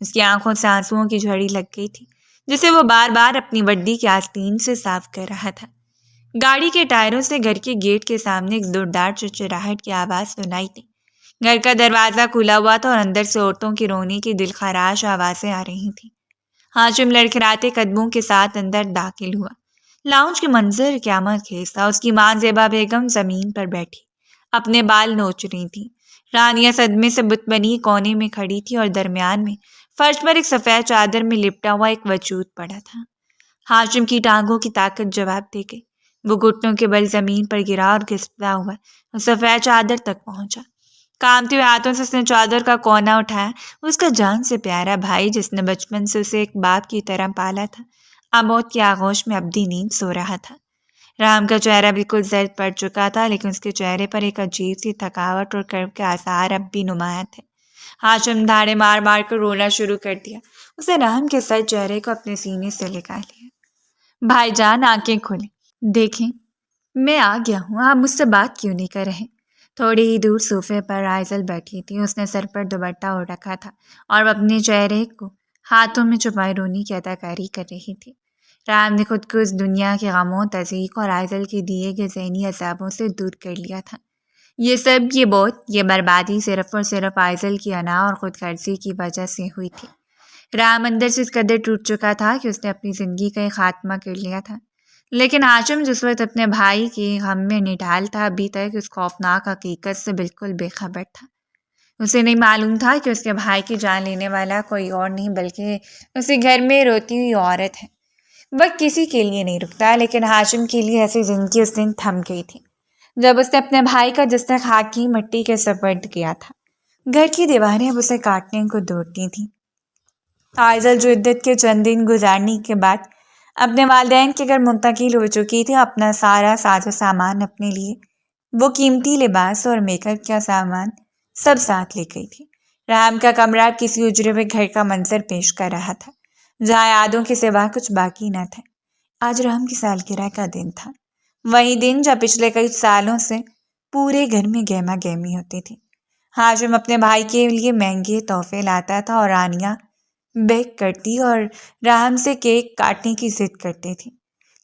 اس کی آنکھوں سے آنسوؤں کی جھڑی لگ گئی تھی، جسے وہ بار بار اپنی وردی کے آستین سے صاف کر رہا تھا۔ گاڑی کے ٹائروں سے گھر کے گیٹ کے سامنے ایک زوردار چرچراہٹ کی آواز سنائی دی۔ گھر کا دروازہ کھلا ہوا تھا اور اندر سے عورتوں کی رونے کی دلخراش آوازیں آ رہی تھیں۔ ہاشم لڑکھڑاتے قدموں کے ساتھ اندر داخل ہوا۔ لاؤنج کے منظر قیامت خیز تھا۔ اس کی ماں زیبا بیگم زمین پر بیٹھی اپنے بال نوچ رہی تھی۔ رانیہ صدمے سے بت بنی کونے میں کھڑی تھی اور درمیان میں فرش پر ایک سفید چادر میں لپٹا ہوا ایک وجود پڑا تھا۔ ہاشم کی ٹانگوں کی طاقت جواب دے گئی۔ وہ گھٹنوں کے بل زمین پر گرا اور گھستا ہوا سفید چادر تک پہنچا۔ کامتے ہوئے ہاتھوں سے اس نے چادر کا کونا اٹھایا۔ اس کا جان سے پیارا بھائی، جس نے بچپن سے اسے ایک باپ کی طرح پالا تھا، اب موت کی آغوش میں ابدی نیند سو رہا تھا۔ رام کا چہرہ بالکل زرد پڑ چکا تھا، لیکن اس کے چہرے پر ایک عجیب سی تھکاوٹ اور کرب کے آثار اب بھی نمایاں تھے۔ ہاشم دھاڑے مار مار کر رونا شروع کر دیا۔ اسے رام کے سر چہرے کو اپنے سینے سے لگا لیا۔ بھائی جان، آنکھیں کھولیں، دیکھیں میں آ گیا ہوں۔ آپ مجھ سے بات کیوں نہیں کر رہے؟ تھوڑی ہی دور صوفے پر آئزل بیٹھی تھی۔ اس نے سر پر دوپٹہ اوڑھ رکھا تھا اور اپنے چہرے کو ہاتھوں میں چھپائے رونے کی اداکاری کر رہی تھی۔ رام نے خود کو اس دنیا کے غموں، تضییق اور آئزل کے دیے گئے ذہنی عذابوں سے دور کر لیا تھا۔ یہ بربادی صرف اور صرف آئزل کی انا اور خود غرضی کی وجہ سے ہوئی تھی۔ رام اندر سے اس قدر ٹوٹ چکا تھا کہ اس نے اپنی زندگی کا ایک خاتمہ کر لیا تھا، لیکن ہاشم جس وقت اپنے بھائی کے غم میں نڈھال تھا، ابھی تک اس خوفناک حقیقت سے بالکل بے خبر تھا۔ اسے نہیں معلوم تھا کہ اس کے بھائی کی جان لینے والا کوئی اور نہیں بلکہ اسی گھر میں روتی ہوئی عورت ہے۔ وقت کسی کے لیے نہیں رکتا، لیکن ہاشم کے لیے ایسی زندگی اس دن تھم گئی تھی۔ جب اس نے اپنے بھائی کا جسم خاکی مٹی کے سپرد کیا تھا۔ گھر کی دیواریں اب اسے کاٹنے کو دوڑتی تھیں۔ آئزل جو عدت کے چند دن گزارنے کے بعد اپنے والدین کے گھر منتقل ہو چکی تھی، اپنا سارا ساز و سامان اپنے لیے، وہ قیمتی لباس اور میک اپ کا سامان سب ساتھ لے گئی تھی۔ رحم کا کمرہ کسی اجڑے ہوئے گھر کا منظر پیش کر رہا تھا، جہاں یادوں کے سوا کچھ باقی نہ تھے۔ آج رحم کی سالگرہ کا دن تھا، وہی دن جب پچھلے کئی سالوں سے پورے گھر میں گہما گہمی ہوتی تھی۔ ہاشم اپنے بھائی کے لیے مہنگے تحفے لاتا تھا اور رانیہ بیک کرتی اور رحم سے کیک کاٹنے کی ضد کرتی تھی،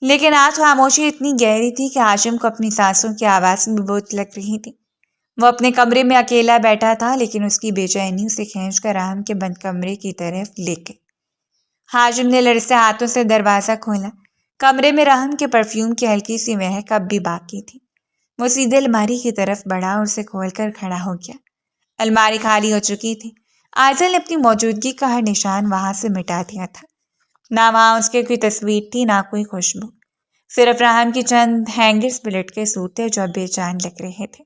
لیکن آج خاموشی اتنی گہری تھی کہ ہاشم کو اپنی سانسوں کی آواز میں بوجھ لگ رہی تھی۔ وہ اپنے کمرے میں اکیلا بیٹھا تھا، لیکن اس کی بے چینی اسے کھینچ کر رحم کے بند کمرے کی طرف لے گئی۔ ہاشم نے لرزتے ہاتھوں سے دروازہ کھولا۔ کمرے میں رحم کے پرفیوم کی ہلکی سی مہک اب بھی باقی تھی۔ وہ سیدھے الماری کی طرف بڑھا اور اسے کھول کر کھڑا ہو گیا۔ الماری خالی ہو چکی تھی۔ آئزل نے اپنی موجودگی کا ہر نشان وہاں سے مٹا دیا تھا۔ نہ وہاں اس کی کوئی تصویر تھی، نہ کوئی خوشبو، صرف رحم کی چند ہینگرز پہ لٹکے سوٹ تھے جو بے جان لگ رہے تھے۔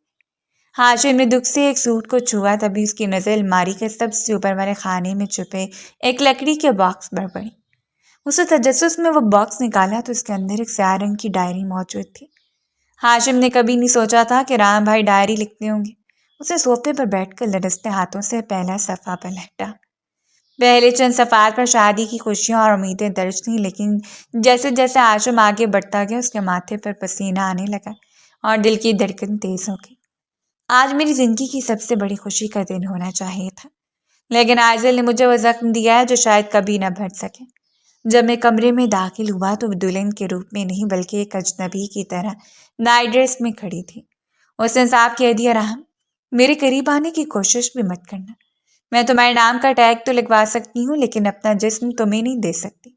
ہاشم نے دکھ سے ایک سوٹ کو چھوا، تبھی اس کی نظر الماری کے سب سے اوپر والے خانے میں چھپے ایک لکڑی کے باکس پر پڑی۔ اسے تجسس میں وہ باکس نکالا تو اس کے اندر ایک سیاہ رنگ کی ڈائری موجود تھی۔ ہاشم نے کبھی نہیں سوچا تھا کہ رام بھائی ڈائری لکھتے ہوں گے۔ اسے صوفے پر بیٹھ کر لرزتے ہاتھوں سے پہلا صفحہ پلٹا۔ پہلے چند صفحات پر شادی کی خوشیاں اور امیدیں درج تھیں، لیکن جیسے جیسے ہاشم آگے بڑھتا گیا اس کے ماتھے پر پسینہ آنے لگا اور دل کی دھڑکن تیز ہو گئی۔ آج میری زندگی کی سب سے بڑی خوشی کا دن ہونا چاہیے تھا، لیکن آئزل نے مجھے وہ زخم دیا ہے جو شاید کبھی نہ بھر سکے۔ جب میں کمرے میں داخل ہوا تو وہ دلہن کے روپ میں نہیں بلکہ ایک اجنبی کی طرح نائٹ ڈریس میں کھڑی تھی۔ اس نے صاف کہہ دیا، رحم میرے قریب آنے کی کوشش بھی مت کرنا۔ میں تمہارے نام کا ٹیگ تو لگوا سکتی ہوں، لیکن اپنا جسم تمہیں نہیں دے سکتی۔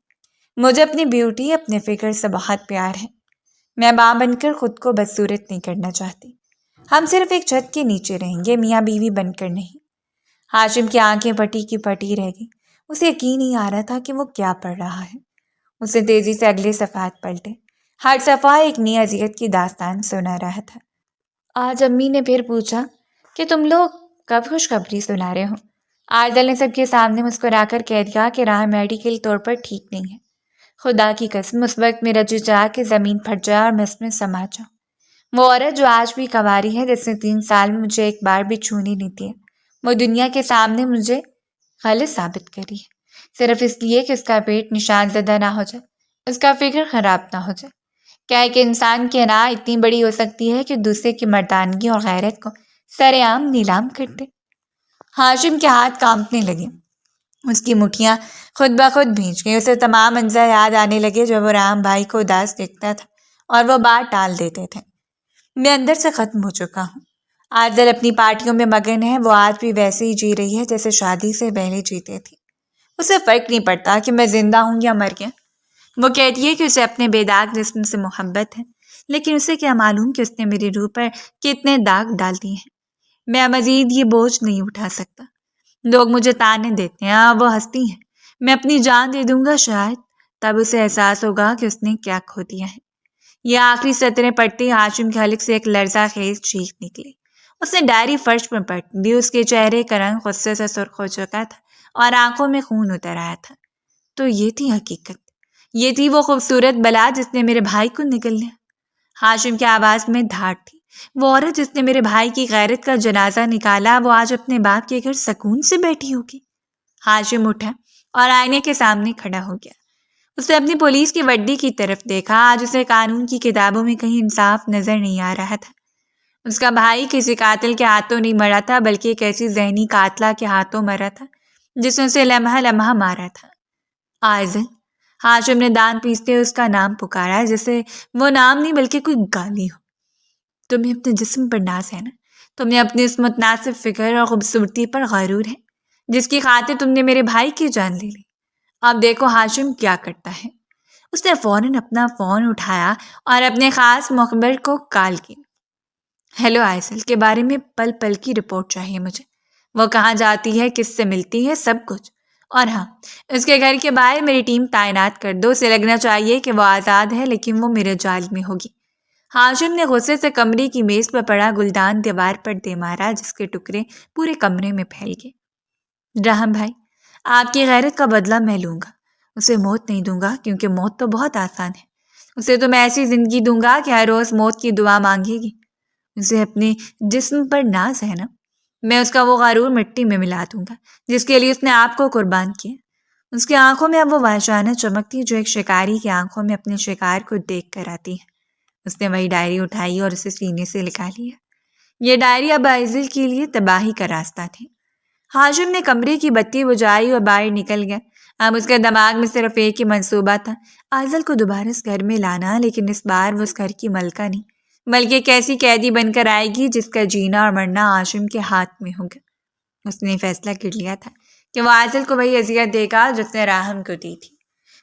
مجھے اپنی بیوٹی، اپنے فکر سے بہت پیار ہے۔ میں ماں بن کر خود کو بدصورت نہیں کرنا چاہتی۔ ہم صرف ایک چھت کے نیچے رہیں گے، میاں بیوی بن کر نہیں۔ ہاشم کی آنکھیں پھٹی کی پھٹی رہ گئی۔ اسے یقین نہیں آ رہا تھا کہ وہ کیا پڑھ رہا ہے۔ اسے تیزی سے اگلے صفحات پلٹے۔ ہر صفحہ ایک نئی اذیت کی داستان سنا رہا تھا۔ آج امی نے پھر پوچھا کہ تم لوگ کب خوشخبری سنا رہے ہو؟ آئزل نے سب کے سامنے مسکرا کر کہہ دیا کہ راہ میڈیکل طور پر ٹھیک نہیں ہے۔ خدا کی قسم اس وقت میرا جی چاہا کہ زمین پھٹ جائے اور میں اس میں سما جاؤں۔ وہ عورت جو آج بھی کنواری ہے، جس نے 3 سال میں مجھے ایک بار بھی چھونے نہیں دیا، وہ دنیا کے سامنے مجھے غلط ثابت کری ہے، صرف اس لیے کہ اس کا پیٹ نشان زدہ نہ ہو جائے، اس کا فکر خراب نہ ہو جائے۔ کیا ہے کہ انسان کی انا اتنی بڑی ہو سکتی ہے کہ دوسرے کی مردانگی اور غیرت کو سر عام نیلام کر دے۔ ہاشم کے ہاتھ کانپنے لگے، اس کی مٹھیاں خود بخود بھیج گئی۔ اسے تمام منظر یاد آنے لگے جب وہ رام بھائی کو اداس دیکھتا تھا اور وہ بات ٹال دیتے تھے۔ میں اندر سے ختم ہو چکا ہوں۔ آئزل اپنی پارٹیوں میں مگن ہے، وہ آج بھی ویسے ہی جی رہی ہے جیسے شادی سے پہلے جیتے تھی۔ اسے فرق نہیں پڑتا کہ میں زندہ ہوں یا مر گیا۔ وہ کہتی ہے کہ اسے اپنے بے داغ جسم سے محبت ہے، لیکن اسے کیا معلوم کہ اس نے میری روح پر کتنے داغ ڈال دیے ہیں۔ میں مزید یہ بوجھ نہیں اٹھا سکتا۔ لوگ مجھے تانے دیتے ہیں، وہ ہنستی ہیں۔ میں اپنی جان دے دوں گا، شاید تب اسے احساس ہوگا کہ اس نے کیا کھو دیا ہے۔ یہ آخری سطریں پڑھتے ہاشم کے حلق سے ایک لرزہ خیز چیخ نکلی۔ اس نے ڈائری فرش پر پلٹ دی۔ اس کے چہرے کا رنگ غصے سے سرخ ہو چکا تھا اور آنکھوں میں خون اتر آیا تھا۔ تو یہ تھی حقیقت، یہ تھی وہ خوبصورت بلا جس نے میرے بھائی کو نگل لیا۔ ہاشم کی آواز میں دھاڑ تھی۔ وہ عورت جس نے میرے بھائی کی غیرت کا جنازہ نکالا، وہ آج اپنے باپ کے گھر سکون سے بیٹھی ہوگی۔ ہاشم اٹھا اور آئینے کے سامنے کھڑا ہو گیا۔ اس نے اپنی پولیس کی وردی کی طرف دیکھا۔ آج اسے قانون کی کتابوں میں کہیں انصاف نظر نہیں آ رہا تھا۔ اس کا بھائی کسی قاتل کے ہاتھوں نہیں مرا تھا، بلکہ ایک ایسی ذہنی قاتلہ کے ہاتھوں مرا تھا جس نے اسے لمحہ لمحہ مارا تھا۔ آئزل، ہاشم نے دان پیستے اس کا نام پکارا، جیسے وہ نام نہیں بلکہ کوئی گالی ہو۔ تمہیں اپنے جسم پر ناز ہے نا؟ تمہیں اپنی اس متناسب فکر اور خوبصورتی پر غرور ہے، جس کی خاطر تم نے میرے بھائی کی جان لے لی۔ اب دیکھو ہاشم کیا کرتا ہے۔ اس نے فوراً اپنا فون اٹھایا اور اپنے خاص مخبر کو کال کی۔ ہیلو آئزل کے بارے میں پل پل کی رپورٹ چاہیے مجھے۔ وہ کہاں جاتی ہے، کس سے ملتی ہے، سب کچھ۔ اور ہاں، اس کے گھر کے باہر میری ٹیم تعینات کر دو۔ اسے لگنا چاہیے کہ وہ آزاد ہے، لیکن وہ میرے جال میں ہوگی۔ ہاشم نے غصے سے کمرے کی میز پر پڑا گلدان دیوار پر دے مارا، جس کے ٹکڑے پورے کمرے میں پھیل گئے۔ راہم بھائی، آپ کی غیرت کا بدلہ میں لوں گا۔ اسے موت نہیں دوں گا، کیونکہ موت تو بہت آسان ہے۔ اسے تو میں ایسی زندگی دوں گا کہ ہر روز موت کی دعا مانگے گی۔ اسے اپنے جسم پر ناز ہے نا، میں اس کا وہ غرور مٹی میں ملا دوں گا جس کے لیے اس نے آپ کو قربان کیا۔ اس کی آنکھوں میں اب وہ وحشانہ چمک تھی جو ایک شکاری کی آنکھوں میں اپنے شکار کو دیکھ کر آتی ہے۔ اس نے وہی ڈائری اٹھائی اور اسے سینے سے لکھا لیا۔ یہ ڈائری اب آئزل کے لیے تباہی کا راستہ تھی۔ ہاشم نے کمرے کی بتی بجھائی اور باہر نکل گیا۔ اب اس کے دماغ میں صرف ایک ہی منصوبہ تھا، آئزل کو دوبارہ اس گھر میں لانا، لیکن اس بار وہ اس گھر کی ملکہ نہیں بلکہ ایک ایسی قیدی بن کر آئے گی جس کا جینا اور مرنا ہاشم کے ہاتھ میں ہوگا۔ اس نے فیصلہ کر لیا تھا کہ وہ آئزل کو وہی اذیت دے گا جس نے راہم کو دی تھی۔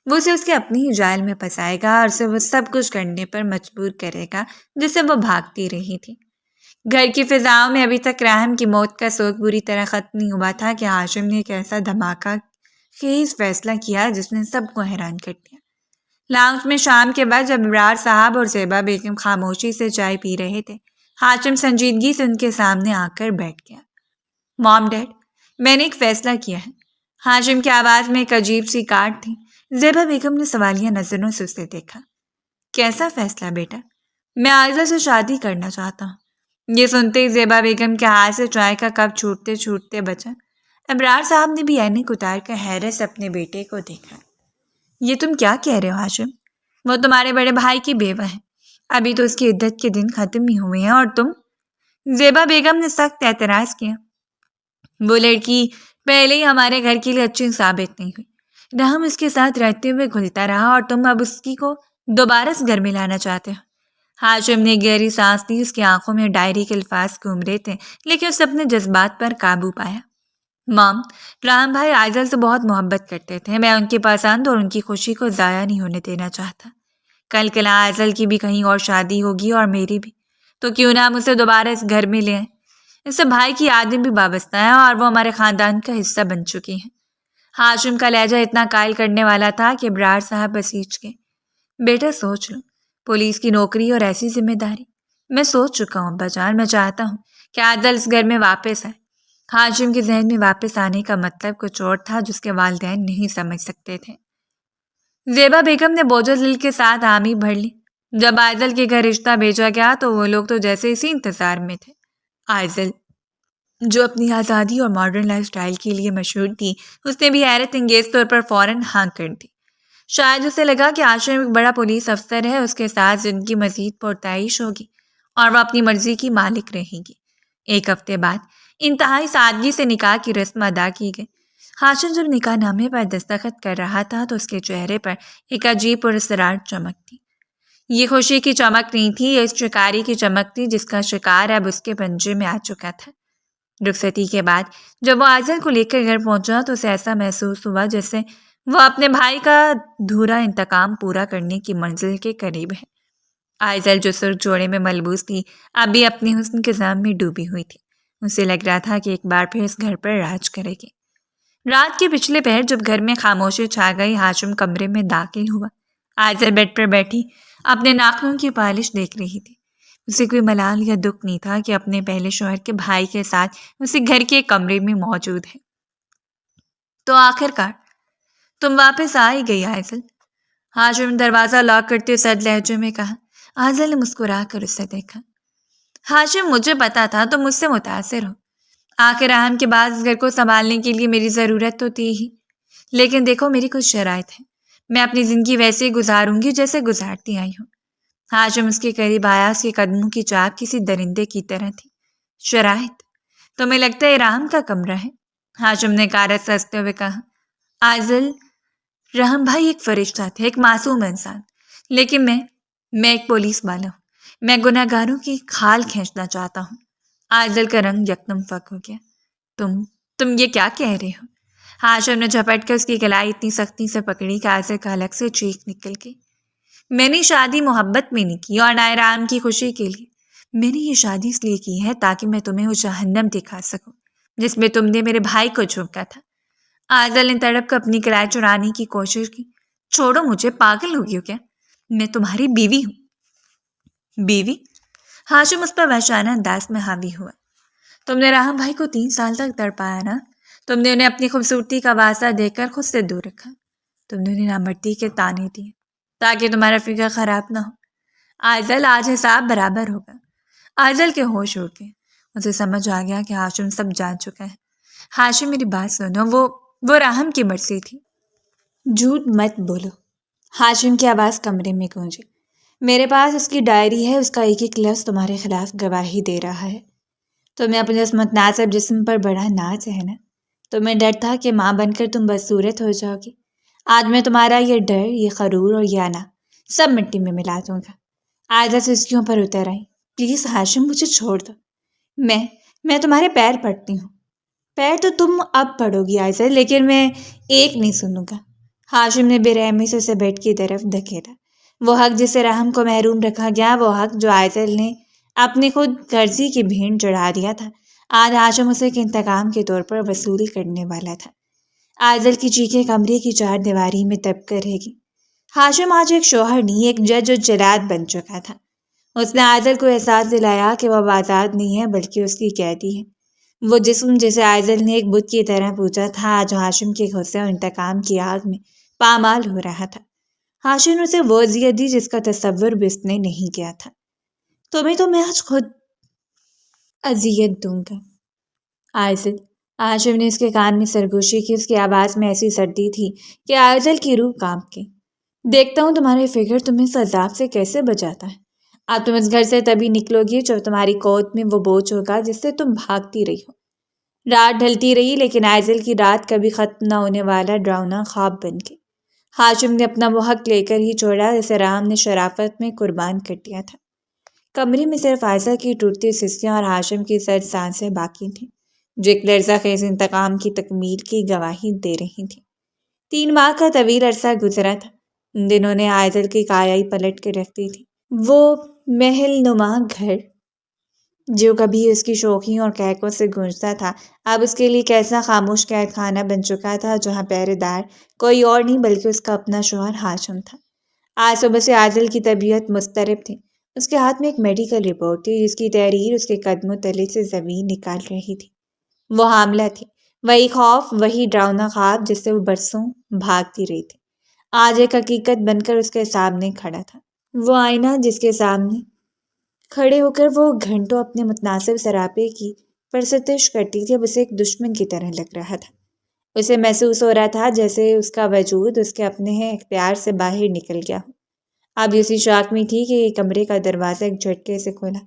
وہ اسے اس کے اپنی ہی جال میں پھنسائے گا اور اسے وہ سب کچھ کرنے پر مجبور کرے گا جس سے وہ بھاگتی رہی تھی۔ گھر کی فضاؤں میں ابھی تک راہم کی موت کا سوگ بری طرح ختم نہیں ہوا تھا کہ ہاشم نے ایک ایسا دھماکہ خیز فیصلہ کیا جس نے سب کو حیران کر دیا۔ لاؤنج میں شام کے بعد جب ابرار صاحب اور زیبا بیگم خاموشی سے چائے پی رہے تھے، ہاشم سنجیدگی سے ان کے سامنے آ کر بیٹھ گیا۔ مام ڈیڈ، میں نے ایک فیصلہ کیا ہے۔ ہاشم کی آواز میں ایک عجیب سی کاٹ تھی۔ زیبا بیگم نے سوالیہ نظروں سے اسے دیکھا۔ کیسا فیصلہ بیٹا؟ میں عائزہ سے شادی کرنا چاہتا ہوں۔ یہ سنتے ہی زیبا بیگم کے ہاتھ سے چائے کا کپ چھوٹتے چھوٹتے بچا۔ ابرار صاحب نے بھی عینک اتار کر حیرت سے اپنے بیٹے کو دیکھا۔ یہ تم کیا کہہ رہے ہو ہاشم؟ وہ تمہارے بڑے بھائی کی بیوہ ہے، ابھی تو اس کی عدت کے دن ختم ہی ہوئے ہیں، اور تم؟ زیبا بیگم نے سخت اعتراض کیا۔ وہ لڑکی پہلے ہی ہمارے گھر کے لیے اچھی ثابت نہیں ہوئی، راہم اس کے ساتھ رہتے ہوئے گھلتا رہا اور تم اب اس کی کو دوبارہ اس گھر میں لانا چاہتے ہو۔ ہاشم نے گہری سانس لی۔ اس کی آنکھوں میں ڈائری کے الفاظ گھوم رہے تھے، لیکن اس اپنے جذبات پر قابو پایا۔ مام، راہم بھائی عائزل سے بہت محبت کرتے تھے، میں ان کی پسند اور ان کی خوشی کو ضائع نہیں ہونے دینا چاہتا۔ کل کلا عائزل کی بھی کہیں اور شادی ہوگی اور میری بھی، تو کیوں نہ ہم اسے دوبارہ اس گھر میں لے آئیں۔ اس سے بھائی کی یادیں بھی وابستہ ہیں اور وہ ہمارے خاندان کا حصہ بن چکی ہیں۔ ہاشم کا لہجہ اتنا قائل کرنے والا تھا کہ ابرار صاحب بسیج گئے۔ بیٹا سوچ لو، پولیس کی نوکری اور ایسی ذمہ داری۔ میں سوچ چکا ہوں ابا جان، میں چاہتا ہوں کہ عائزل اس گھر میں واپس آئے۔ ہاشم کے ذہن میں واپس آنے کا مطلب کچھ اور تھا جس کے والدین نہیں سمجھ سکتے تھے۔ زیبا بیگم نے بوجھل دل کے ساتھ حامی بھر لی۔ جب عائزل کے گھر رشتہ بھیجا گیا تو وہ لوگ تو جیسے اسی انتظار میں تھے۔ عائزل، جو اپنی آزادی اور ماڈرن لائف سٹائل کے لیے مشہور تھی، اس نے بھی حیرت انگیز طور پر فوراً ہاں کر دی۔ شاید اسے لگا کہ ہاشم ایک بڑا پولیس افسر ہے، اس کے ساتھ زندگی مزید پرتعیش ہوگی اور وہ اپنی مرضی کی مالک رہے گی۔ ایک ہفتے بعد انتہائی سادگی سے نکاح کی رسم ادا کی گئی۔ ہاشم جب نکاح نامے پر دستخط کر رہا تھا تو اس کے چہرے پر ایک عجیب پراسرار چمک تھی۔ یہ خوشی کی چمک نہیں تھی، یہ اس شکاری کی چمک تھی جس کا شکار اب اس کے پنجے میں آ چکا تھا۔ رخصتی کے بعد جب وہ عائزل کو لے کر گھر پہنچا تو اسے ایسا محسوس ہوا جیسے وہ اپنے بھائی کا دھورا انتقام پورا کرنے کی منزل کے قریب ہے۔ عائزل جو سرخ جوڑے میں ملبوس تھی، اب بھی اپنے حسن کے جام میں ڈوبی ہوئی تھی۔ اسے لگ رہا تھا کہ ایک بار پھر اس گھر پر راج کرے گی۔ رات کے پچھلے پہر جب گھر میں خاموشی چھا گئی، ہاشم کمرے میں داخل ہوا۔ عائزل بیڈ پر بیٹھی اپنے ناخنوں کی پالش دیکھ رہی تھی۔ اسے کوئی ملال یا دکھ نہیں تھا کہ اپنے پہلے شوہر کے بھائی کے ساتھ اسی گھر کے کمرے میں موجود ہے۔ تو آخر کار تم واپس آ ہی گئی عائزل، ہاشم نے دروازہ لاک کرتے سرد لہجے میں کہا۔ عائزل نے مسکرا کر اسے دیکھا۔ ہاشم، مجھے پتا تھا تم مجھ سے متاثر ہو، آخر راہم کے بعد اس گھر کو سنبھالنے کے لیے میری ضرورت تو تھی ہی، لیکن دیکھو میری کچھ شرائط ہیں، میں اپنی زندگی ویسے ہی گزاروں گی جیسے گزارتی آئی ہوں۔ ہاشم اس کے قریب آیا، اس کے قدموں کی چاپ کسی درندے کی طرح تھی۔ شرائط؟ تمہیں لگتا ہے راہم کا کمرہ ہے؟ ہاشم نے کارت سے ہنستے ہوئے کہا۔ عائزل، راہم بھائی ایک فرشتہ تھے، ایک معصوم انسان، لیکن میں ایک پولیس والا ہوں، میں گناہ گاروں کی کھال کھینچنا چاہتا ہوں۔ عائزل کا رنگ یکدم فک ہو گیا۔ تم یہ کیا کہہ رہے ہو؟ ہاشم نے جھپٹ کر اس کی گلائی اتنی سختی سے پکڑی کہ عائزل کا حلق سے چیخ نکل گئی۔ میں نے شادی محبت میں نہیں کی اور نہ راہم کی خوشی کے لیے، میں نے یہ شادی اس لیے کی ہے تاکہ میں تمہیں وہ جہنم دکھا سکوں جس میں تم نے میرے بھائی کو جھونکا تھا۔ عائزل نے تڑپ کر اپنی کلائی چرانے کی کوشش کی۔ چھوڑو مجھے، پاگل ہو گئی ہو کیا؟ میں تمہاری بیوی ہوں۔ بیوی؟ ہاشم اس پر وحشانہ انداز میں حاوی ہوا۔ تم نے راہم بھائی کو 3 سال تک تڑپایا نا؟ تم نے انہیں اپنی خوبصورتی کا واسطہ دے کر خود سے دور رکھا۔ تم نے انہیں نامردی کے تانے دیے تاکہ تمہارا فکر خراب نہ ہو۔ آئزل، آج حساب برابر ہوگا۔ آئزل کے ہوش اڑ گئے۔ اسے سمجھ آ گیا کہ ہاشم سب جان چکا ہے۔ ہاشم، میری بات سنو، وہ راہم کی مرضی تھی۔ جھوٹ مت بولو۔ ہاشم کی آواز کمرے میں گونجی۔ میرے پاس اس کی ڈائری ہے، اس کا ایک ایک لفظ تمہارے خلاف گواہی دے رہا ہے۔ تمہیں اپنے اس متناسب جسم پر بڑا ناز ہے نا؟ تمہیں ڈر تھا کہ ماں بن کر تم بدصورت ہو جاؤ گی۔ آج میں تمہارا یہ ڈر، یہ غرور اور یہ انا سب مٹی میں ملا دوں گا۔ آئزہ سسکیوں پر اتر آئی۔ پلیز ہاشم، مجھے چھوڑ دو۔ میں تمہارے پیر پڑتی ہوں۔ پیر تو تم اب پڑو گی آئزہ، لیکن میں ایک نہیں سنوں گا۔ ہاشم نے بے رحمی سے اسے بیڈ کی طرف دھکیلا۔ وہ حق جسے راہم کو محروم رکھا گیا، وہ حق جو آئزل نے اپنی خود غرضی کی بھینٹ چڑھا دیا تھا، آج ہاشم اسے کے انتقام کے طور پر وصول کرنے والا تھا۔ آئزل کی چیخیں کمرے کی 4 دیواری میں دب کر رہ گئی۔ ہاشم آج ایک شوہر نہیں، ایک جج اور جلاد بن چکا تھا۔ اس نے آئزل کو احساس دلایا کہ وہ اب آزاد نہیں ہے بلکہ اس کی قیدی ہے۔ وہ جسم جسے آئزل نے ایک بت کی طرح پوجا تھا، آج ہاشم کے غصے اور انتقام کی آگ میں پامال ہو رہا تھا۔ ہاشم نے اسے وہ اذیت دی جس کا تصور بھی اس نے نہیں کیا تھا۔ تمہیں تو میں آج خود اذیت دوں گا آئزل۔ ہاشم نے اس کے کان میں سرگوشی کی۔ اس کی آواز میں ایسی سردی تھی کہ آئزل کی روح کانپ گئی۔ دیکھتا ہوں تمہارے فکر تمہیں اس عذاب سے کیسے بچاتا ہے۔ اب تم اس گھر سے تبھی نکلو گی جب تمہاری گود میں وہ بوجھ ہوگا جس سے تم بھاگتی رہی ہو۔ رات ڈھلتی رہی لیکن آئزل کی رات کبھی ختم نہ ہونے والا ڈراؤنا خواب بن گئی۔ ہاشم نے اپنا وہ حق لے کر ہی چھوڑا جسے رام نے شرافت میں قربان کر دیا تھا۔ کمرے میں صرف عائزہ کی ٹوٹتی سسکیاں اور ہاشم کی سرد سانسیں باقی تھیں، جو ایک لرزہ خیز انتقام کی تکمیل کی گواہی دے رہی تھیں۔ 3 ماہ کا طویل عرصہ گزرا تھا۔ ان دنوں نے آئزل کی کایائی پلٹ کے رکھ دی تھی۔ وہ محل نما گھر جو کبھی اس کی شوخیوں اور کہکوں سے گونجتا تھا، اب اس کے لیے کیسا خاموش قید خانہ بن چکا تھا، جہاں پہرے دار کوئی اور نہیں بلکہ اس کا اپنا شوہر ہاشم تھا۔ آج صبح سے عائزل کی طبیعت مضطرب تھی۔ اس کے ہاتھ میں ایک میڈیکل رپورٹ تھی جس کی تحریر اس کے قدموں تلے سے زمین نکال رہی تھی۔ وہ حاملہ تھی۔ وہی خوف، وہی ڈراؤنا خواب جس سے وہ برسوں بھاگتی رہی تھی، آج ایک حقیقت بن کر اس کے سامنے کھڑا تھا۔ وہ آئینہ جس کے سامنے کھڑے ہو کر وہ گھنٹوں اپنے متناسب سراپے کی پرستش کرتی تھی، اب اسے ایک دشمن کی طرح لگ رہا تھا۔ اسے محسوس ہو رہا تھا جیسے اس کا وجود اس کے اپنے اختیار سے باہر نکل گیا ہو۔ اب اسی شاک میں تھی کہ کمرے کا دروازہ ایک جھٹکے سے کھلا۔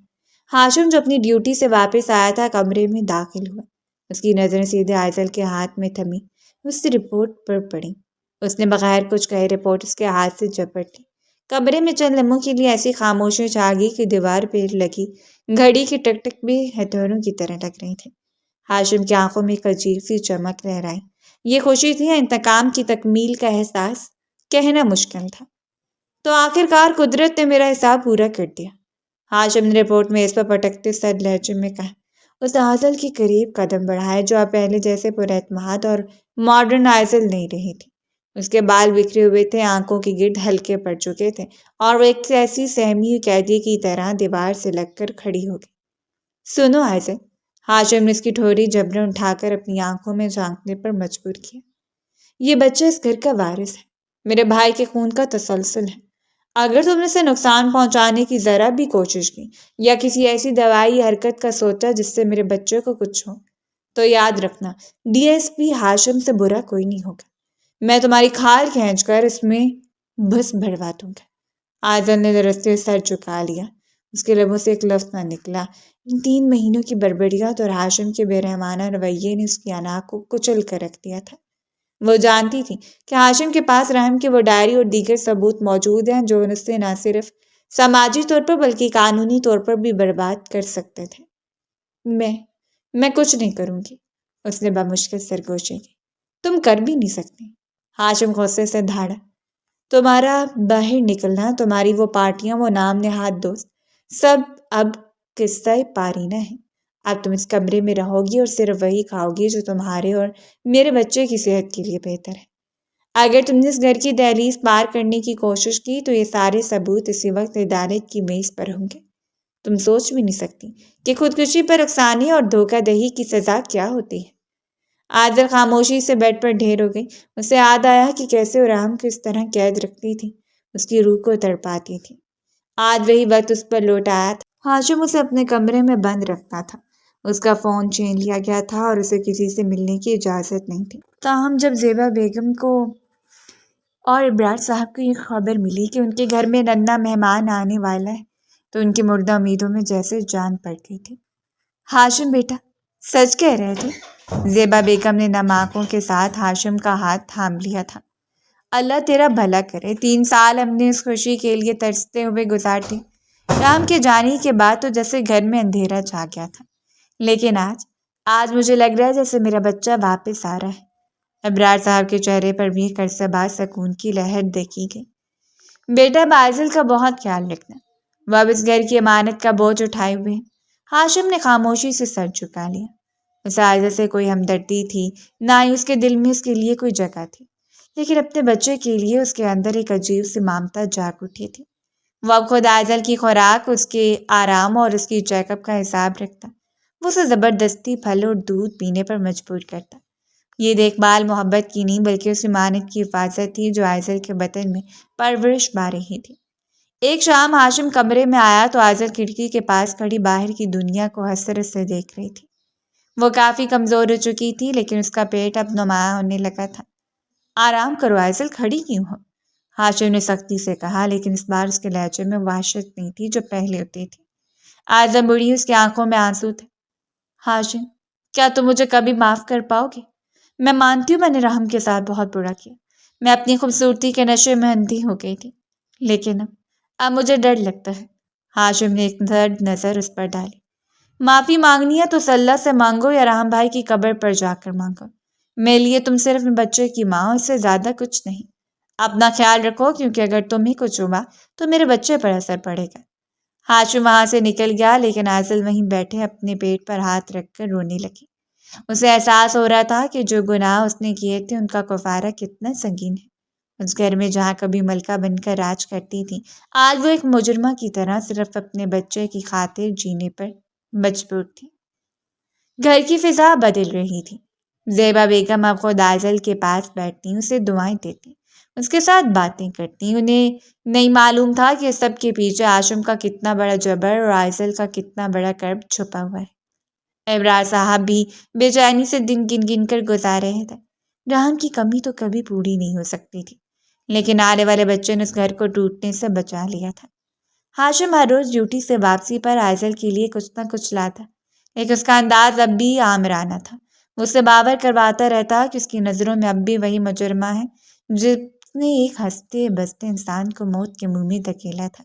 ہاشم جو اپنی ڈیوٹی سے واپس آیا تھا کمرے میں داخل ہوا۔ اس کی نظریں سیدھے عائزل کے ہاتھ میں تھمی اس رپورٹ پر پڑی۔ اس نے بغیر کچھ کہے رپورٹ اس کے ہاتھ سے جھپٹ لی۔ کمرے میں چند لمحوں کے لیے ایسی خاموشی چھا گئی کہ دیوار پہ لگی گھڑی کی ٹک ٹک بھی ہتھوڑوں کی طرح لگ رہی تھی۔ ہاشم کی آنکھوں میں ایک عجیب سی چمک لہرائی۔ یہ خوشی تھی یا انتقام کی تکمیل کا احساس؟ کہنا مشکل تھا۔ تو آخرکار قدرت نے میرا حساب پورا کر دیا، ہاشم نے رپورٹ میں اس پر پٹکتے سر لہجے میں کہا۔ اس نے عائزل کے قریب قدم بڑھائے جو اب پہلے جیسے پر اعتماد اور ماڈرن عائزل نہیں رہی تھی۔ اس کے بال بکھرے ہوئے تھے، آنکھوں کے گرد ہلکے پڑ چکے تھے اور وہ ایک ایسی سہمی قیدی کی طرح دیوار سے لگ کر کھڑی ہو گئی۔ سنو عائزل، ہاشم نے اس کی ٹھوڑی جبرن اٹھا کر اپنی آنکھوں میں جھانکنے پر مجبور کیا۔ یہ بچہ اس گھر کا وارث ہے، میرے بھائی کے خون کا تسلسل ہے۔ اگر تم نے اسے نقصان پہنچانے کی ذرا بھی کوشش کی یا کسی ایسی دوائی حرکت کا سوچا جس سے میرے بچے کو کچھ ہو، تو یاد رکھنا ڈی ایس پی ہاشم سے برا کوئی نہیں ہوگا۔ میں تمہاری کھال کھینچ کر اس میں بس بھروا دوں گا۔ عائزل نے درستے سر جھکا لیا۔ اس کے لبوں سے ایک لفظ نہ نکلا۔ ان 3 مہینوں کی بربریات اور ہاشم کے بے رحمانہ رویے نے اس کی انا کو کچل کر رکھ دیا تھا۔ وہ جانتی تھی کہ ہاشم کے پاس رحم کی وہ ڈائری اور دیگر ثبوت موجود ہیں جو اسے نہ صرف سماجی طور پر بلکہ قانونی طور پر بھی برباد کر سکتے تھے۔ میں کچھ نہیں کروں گی، اس نے بمشکل سرگوشی کی۔ تم کر بھی نہیں سکتی، ہاشم غصے سے دھاڑا۔ تمہارا باہر نکلنا، تمہاری وہ پارٹیاں، وہ نام نہاد دوست، سب اب قصہ پارینہ ہے۔ اب تم اس کمرے میں رہو گی اور صرف وہی کھاؤ گی جو تمہارے اور میرے بچے کی صحت کے لیے بہتر ہے۔ اگر تم نے اس گھر کی دہلیز پار کرنے کی کوشش کی تو یہ سارے ثبوت اسی وقت عدالت کی میز پر ہوں گے۔ تم سوچ بھی نہیں سکتی کہ خودکشی پر اکسانی اور دھوکہ دہی کی سزا کیا ہوتی ہے۔ عادل خاموشی سے بیڈ پر ڈھیر ہو گئی۔ اسے یاد آیا کہ کیسے ارام کو اس طرح قید رکھتی تھی، اس کی روح کو تڑپاتی تھی۔ آج وہی وقت اس پر لوٹ آیا تھا۔ ہاشم اسے اپنے کمرے میں بند رکھتا تھا۔ اس کا فون چھین لیا گیا تھا اور اسے کسی سے ملنے کی اجازت نہیں تھی۔ تاہم جب زیبا بیگم کو اور ابرار صاحب کو یہ خبر ملی کہ ان کے گھر میں ننھا مہمان آنے والا ہے تو ان کی مردہ امیدوں میں جیسے جان پڑ گئی تھی۔ ہاشم بیٹا، سچ کہہ رہے تھے؟ زیبا بیگم نے نم آنکھوں کے ساتھ ہاشم کا ہاتھ تھام لیا تھا۔ اللہ تیرا بھلا کرے، 3 سال ہم نے اس خوشی کے لیے ترستے ہوئے گزار دیے۔ رام کے جانے کے بعد تو جیسے گھر میں اندھیرا چھا گیا تھا، لیکن آج مجھے لگ رہا ہے جیسے میرا بچہ واپس آ رہا ہے۔ ابرار صاحب کے چہرے پر بھی قرصبا سکون کی لہر دیکھی گئی۔ بیٹا، بازل کا بہت خیال رکھنا، وہ اب اس گھر کی امانت کا بوجھ اٹھائے ہوئے ہیں۔ ہاشم نے خاموشی سے سر جھکا لیا۔ اسے عائزہ سے کوئی ہمدردی تھی، نہ ہی اس کے دل میں اس کے لیے کوئی جگہ تھی، لیکن اپنے بچے کے لیے اس کے اندر ایک عجیب سی ممتا جاگ اٹھی تھی۔ وہ اب خود عائزل کی خوراک، اس کے آرام اور اس کی چیک اپ کا حساب رکھتا۔ وہ اسے زبردستی پھل اور دودھ پینے پر مجبور کرتا۔ یہ دیکھ بھال محبت کی نہیں بلکہ اس امانت کی حفاظت تھی جو عائزل کے بدن میں پرورش پا رہی تھی۔ ایک شام ہاشم کمرے میں آیا تو عائزل کھڑکی کے پاس کھڑی باہر کی دنیا کو حسرت سے دیکھ رہی تھی۔ وہ کافی کمزور ہو چکی تھی لیکن اس کا پیٹ اب نمایاں ہونے لگا تھا۔ آرام کرو عائزل، کھڑی کیوں ہو؟ ہاشم نے سختی سے کہا، لیکن اس بار اس کے لہجے میں وحشت نہیں تھی جو پہلے ہوتی تھی۔ عائزہ مڑی، اس کی آنکھوں میں آنسو تھے۔ ہاشم، کیا تم مجھے کبھی معاف کر پاؤ گے؟ میں مانتی ہوں میں نے رحم کے ساتھ بہت برا کیا، میں اپنی خوبصورتی کے نشے میں اندھی ہو گئی تھی، لیکن اب مجھے ڈر لگتا ہے۔ ہاشم نے ایک سرد نظر اس پر ڈالی۔ معافی مانگنی ہے تو اللہ سے مانگو یا رحم بھائی کی قبر پر جا کر مانگو۔ میرے لیے تم صرف بچے کی ماں ہو، اس سے زیادہ کچھ نہیں۔ اپنا خیال رکھو کیونکہ اگر تمہیں کچھ ہوا تو میرے بچے پر اثر پڑے گا۔ ہاشم وہاں سے نکل گیا لیکن عائزل وہیں بیٹھے اپنے پیٹ پر ہاتھ رکھ کر رونے لگی۔ اسے احساس ہو رہا تھا کہ جو گناہ اس نے کیے تھے ان کا کفارہ کتنا سنگین ہے۔ اس گھر میں جہاں کبھی ملکہ بن کر راج کرتی تھی، آج وہ ایک مجرمہ کی طرح صرف اپنے بچے کی خاطر جینے پر مجبور تھی۔ گھر کی فضا بدل رہی تھی۔ زیبا بیگم اب خود عائزل کے پاس بیٹھتی، اسے دعائیں دیتی، اس کے ساتھ باتیں کرتی۔ انہیں نہیں معلوم تھا کہ سب کے پیچھے ہاشم کا کتنا بڑا جبر اور عائزل کا کتنا بڑا کرب چھپا ہوا ہے۔ ابرار صاحب بھی بے چینی سے دن گن گن کر گزار رہے تھے۔ رحم کی کمی تو کبھی پوری نہیں ہو سکتی تھی، لیکن آنے والے بچے نے اس گھر کو ٹوٹنے سے بچا لیا تھا۔ ہاشم ہر روز ڈیوٹی سے واپسی پر عائزل کے لیے کچھ نہ کچھ لاتا، لیکن اس کا انداز اب بھی آمرانہ تھا۔ وہ اسے باور کرواتا رہتا کہ اس کی نظروں میں اب بھی وہی مجرمہ ہے جس نے ایک ہنستے بستے انسان کو موت کے منہ میں دھکیلا تھا۔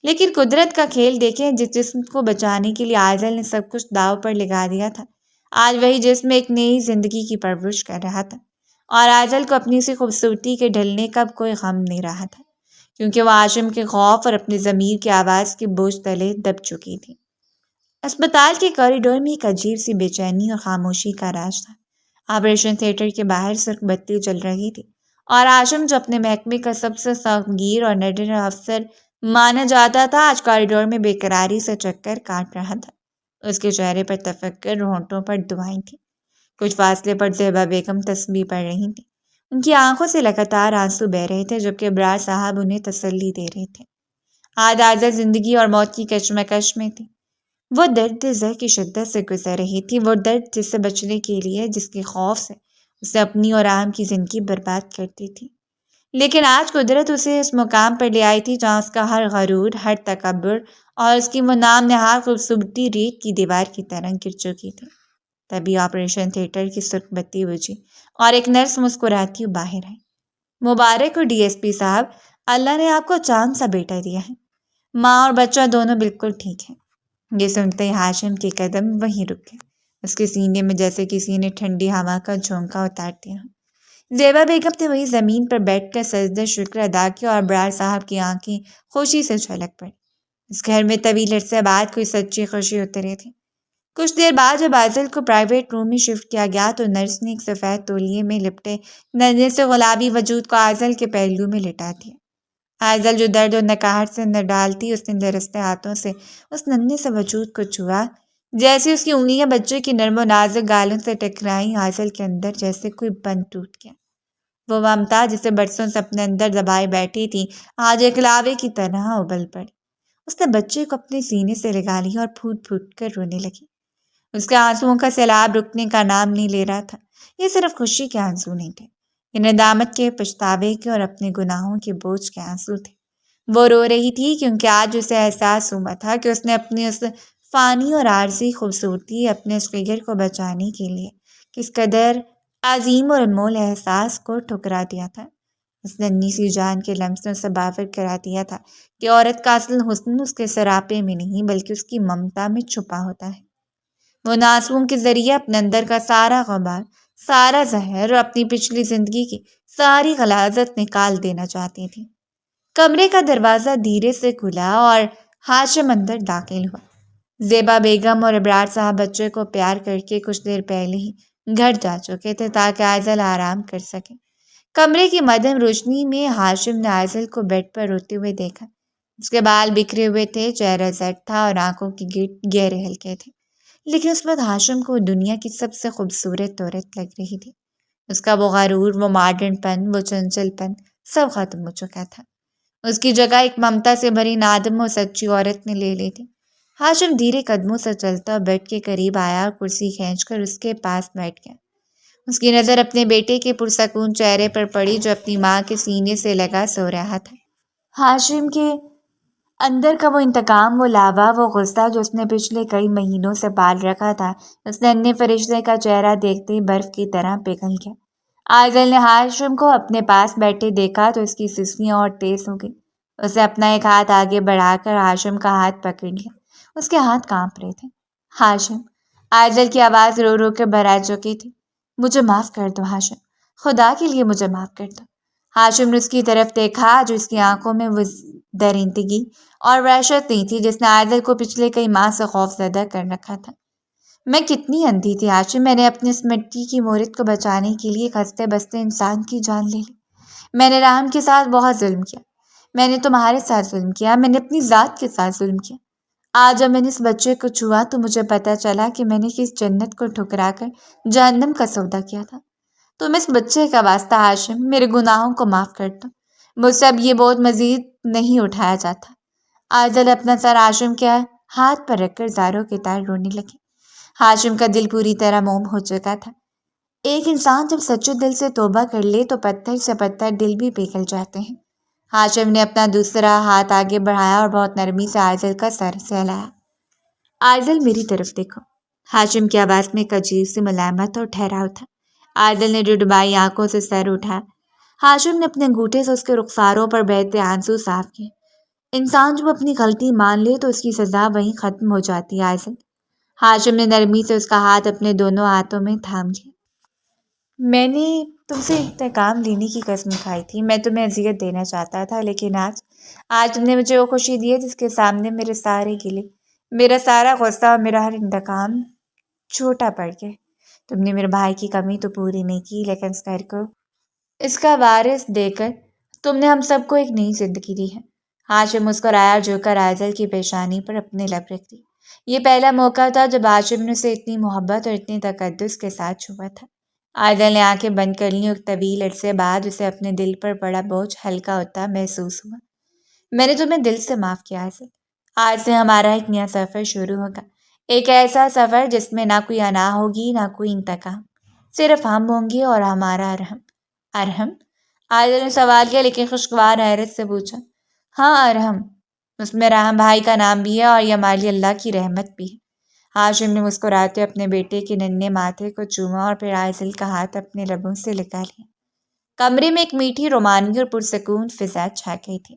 لیکن قدرت کا کھیل دیکھیں، جس جسم کو بچانے کے لیے عائزل نے سب کچھ داؤ پر لگا دیا تھا، آج وہی جسم ایک نئی زندگی کی پرورش کر رہا تھا، اور عائزل کو اپنی سی خوبصورتی کے ڈھلنے کا کوئی غم نہیں رہا تھا، کیونکہ وہ ہاشم کے خوف اور اپنے ضمیر کی آواز کے بوجھ تلے دب چکی تھی۔ اسپتال کے کوریڈور میں ایک عجیب سی بے چینی اور خاموشی کا راج تھا۔ آپریشن تھیٹر کے باہر سرخ بتی جل رہی تھی، اور ہاشم جو اپنے محکمے کا سب سے سخت گیر اور نڈر افسر مانا جاتا تھا، آج کوریڈور میں بے قراری سے چکر کاٹ رہا تھا۔ اس کے چہرے پر تفکر، ہونٹوں پر دعائیں تھیں۔ کچھ فاصلے پر زیبا بیگم تسبیح پڑھ رہی تھیں۔ ان کی آنکھوں سے لگاتار آنسو بہہ رہے تھے، جبکہ ابرار صاحب انہیں تسلی دے رہے تھے۔ آج عائزہ زندگی اور موت کی کشمکش میں تھی۔ وہ درد زہ کی شدت سے گزر رہی تھی، وہ درد جس سے بچنے کے لیے، جس کے خوف سے اسے اپنی اور عام کی زندگی برباد کرتی تھی۔ لیکن آج قدرت اسے اس مقام پر لے آئی تھی جہاں اس کا ہر غرور، ہر تکبر اور اس کی وہ نام نہاد خوبصورتی ریت کی دیوار کی طرح گر چکی تھی۔ تبھی آپریشن تھیٹر کی سرخ بتی بجھی اور ایک نرس مسکراتی ہوئی باہر آئی۔ مبارک ہو ڈی ایس پی صاحب، اللہ نے آپ کو چاند سا بیٹا دیا ہے۔ ماں اور بچہ دونوں بالکل ٹھیک ہیں۔ یہ سنتے ہی ہاشم کے قدم وہیں رک گئے، اس کے سینے میں جیسے کسی نے ٹھنڈی ہوا کا جھونکا اتار دیا۔ زیبا بیگم نے وہی زمین پر بیٹھ کر سجدہ شکر ادا کیا اور ابرار صاحب کی آنکھیں خوشی سے چھلک پڑی۔ اس گھر میں طویل عرصے بعد کوئی سچی خوشی اتری تھی۔ کچھ دیر بعد جب آئزل کو پرائیویٹ روم میں شفٹ کیا گیا تو نرس نے ایک سفید تولیے میں لپٹے ننھے سے گلابی وجود کو آئزل کے پہلو میں لٹا دیا۔ آئزل جو درد اور نکاہٹ سے اندر ڈالتی اس نے لرزتے ہاتھوں سے اس ننھے سے وجود کو چھوا۔ جیسے اس کی انگلیاں بچے کی نرم و نازک گالوں سے ٹکرائیں، آئزل کے اندر جیسے کوئی بند ٹوٹ گیا۔ وہ ممتا جسے برسوں سے اپنے اندر دبائے بیٹھی تھی آج ایک لاوے کی طرح ابل پڑی۔ اس نے بچے کو اپنے سینے سے لگا لیا اور پھوٹ پھوٹ کر رونے لگی۔ اس کے آنسوؤں کا سیلاب رکنے کا نام نہیں لے رہا تھا۔ یہ صرف خوشی کے آنسو نہیں تھے، یہ ندامت کے، پچھتاوے کے اور اپنے گناہوں کے بوجھ کے آنسو تھے۔ وہ رو رہی تھی کیونکہ آج اسے احساس ہوا تھا کہ اس نے اپنی اس فانی اور عارضی خوبصورتی، اپنے اس فگر کو بچانے کے لیے کس قدر عظیم اور انمول احساس کو ٹھکرا دیا تھا۔ اس ننھی سی جان کے لمس نے اسے باور کرا دیا تھا کہ عورت کا اصل حسن اس کے سراپے میں نہیں بلکہ اس کی ممتا میں چھپا ہوتا ہے۔ وہ آنسوؤں کے ذریعے اپنے اندر کا سارا غبار، سارا زہر اور اپنی پچھلی زندگی کی ساری غلاظت نکال دینا چاہتی تھی۔ کمرے کا دروازہ دھیرے سے کھلا اور ہاشم اندر داخل ہوا۔ زیبا بیگم اور ابرار صاحب بچے کو پیار کر کے کچھ دیر پہلے ہی گھر جا چکے تھے تاکہ آئزل آرام کر سکے۔ کمرے کی مدھم روشنی میں ہاشم نے آئزل کو بیڈ پر روتے ہوئے دیکھا۔ اس کے بال بکھرے ہوئے تھے، چہرہ زرد تھا اور آنکھوں کی گرد گہرے ہلکے تھے، لیکن اس وقت ہاشم کو دنیا کی سب سے خوبصورت عورت لگ رہی تھی۔ اس کا وہ غرور، وہ ماڈرن پن، وہ چنچل پن سب ختم ہو چکا تھا۔ اس کی جگہ ایک ممتا سے بھری نادم اور سچی عورت نے لے لی تھی۔ ہاشم دھیرے قدموں سے چلتا بیڈ کے قریب آیا اور کرسی کھینچ کر اس کے پاس بیٹھ گیا۔ اس کی نظر اپنے بیٹے کے پرسکون چہرے پر پڑی جو اپنی ماں کے سینے سے لگا سو رہا تھا۔ ہاشم کے اندر کا وہ انتقام، وہ لاوا، وہ غصہ جو اس نے پچھلے کئی مہینوں سے پال رکھا تھا، اس ننھے فرشتے کا چہرہ دیکھتے ہی برف کی طرح پگھل گیا۔ آئزل نے ہاشم کو اپنے پاس بیٹھے دیکھا تو اس کی سسیاں اور تیز ہو گئی۔ اسے اپنا ایک ہاتھ آگے بڑھا کر ہاشم کا ہاتھ پکڑ لیا۔ اس کے ہاتھ کانپ رہے تھے۔ ہاشم، آئزل کی آواز رو رو کے بھرا چکی تھی۔ مجھے معاف کر دو ہاشم، خدا کے لیے مجھے معاف کر دو۔ ہاشم نے اس کی طرف دیکھا جو اس کی آنکھوں میں وہ درندگی اور وحشت نہیں تھی جس نے آئزل کو پچھلے کئی ماہ سے خوف زدہ کر رکھا تھا۔ میں کتنی اندھی تھی ہاشم، میں نے اپنی اس مٹی کی مورد کو بچانے کے لیے ایک ہنستے بستے انسان کی جان لے لی۔ میں نے رحم کے ساتھ بہت ظلم کیا، میں نے تمہارے ساتھ ظلم کیا، میں نے اپنی ذات کے ساتھ ظلم کیا۔ آج جب میں نے اس بچے کو چھوا تو مجھے پتہ چلا کہ میں نے کس جنت کو ٹھکرا کر جہنم کا سودا کیا تھا۔ تم اس بچے کا واسطہ ہاشم، میرے گناہوں کو معاف کر دو، مجھ سے اب یہ بوجھ مزید نہیں اٹھایا جاتا۔ آئزل اپنا سر ہاشم کے ہاتھ پر رکھ کر زاروں کے تار رونے لگی۔ ہاشم کا دل پوری طرح موم ہو چکا تھا۔ ایک انسان جب سچے دل سے توبہ کر لے تو پتھر سے پتھر دل بھی پگھل جاتے ہیں۔ ہاشم نے اپنا دوسرا ہاتھ آگے بڑھایا اور بہت نرمی سے آئزل کا سر سہلایا۔ آئزل میری طرف دیکھو۔ ہاشم کی آواز میں ایک عجیب سی ملامت اور ٹھہراؤ تھا۔ آئزل نے ڈڈبائی آنکھوں سے سر اٹھایا۔ ہاشم نے اپنے انگوٹھے سے اس کے رخساروں پر بہتے آنسو صاف کیے۔ انسان جب اپنی غلطی مان لے تو اس کی سزا وہیں ختم ہو جاتی ہے آئزل۔ ہاشم نے نرمی سے اس کا ہاتھ اپنے دونوں ہاتھوں میں تھام لیا۔ میں نے تم سے انتقام لینے کی قسم کھائی تھی، میں تمہیں اذیت دینا چاہتا تھا، لیکن آج تم نے مجھے وہ خوشی دی ہے جس کے سامنے میرے سارے گلے، میرا سارا غصہ اور میرا ہر انتقام چھوٹا پڑ گیا۔ تم نے میرے بھائی کی کمی تو پوری نہیں کی، لیکن اس گھر کو اس کا وارث دے کر تم نے ہم سب کو ایک نئی زندگی دی ہے۔ ہاشم مسکرایا اور جھک کر آئزل کی پیشانی پر اپنے لب رکھ دی۔ یہ پہلا موقع تھا جب ہاشم نے اسے اتنی محبت اور اتنی تقدس کے ساتھ چھوا تھا۔ آئزل نے آنکھیں بند کر لیں اور طویل عرصے بعد اسے اپنے دل پر بڑا بوجھ ہلکا ہوتا محسوس ہوا۔ میں نے تمہیں دل سے معاف کیا آئزل۔ آج سے ہمارا ایک نیا سفر شروع ہوگا، ایک ایسا سفر جس میں نہ کوئی انا ہوگی، نہ کوئی انتقام، صرف ہم ہوں گے اور ہمارا ارحم۔ ارحم؟ آئزل نے سوال کیا لیکن خوشگوار حیرت سے پوچھا۔ ہاں ارحم، اس میں رحم بھائی کا نام بھی ہے اور یہ ہماری اللہ کی رحمت بھی ہے۔ ہاشم نے مسکراتے اپنے بیٹے کے ننھے ماتھے کو چوما اور پھر آئزل کا ہاتھ اپنے لبوں سے لگا لیا۔ کمرے میں ایک میٹھی رومانی اور پرسکون فضا چھا گئی تھی۔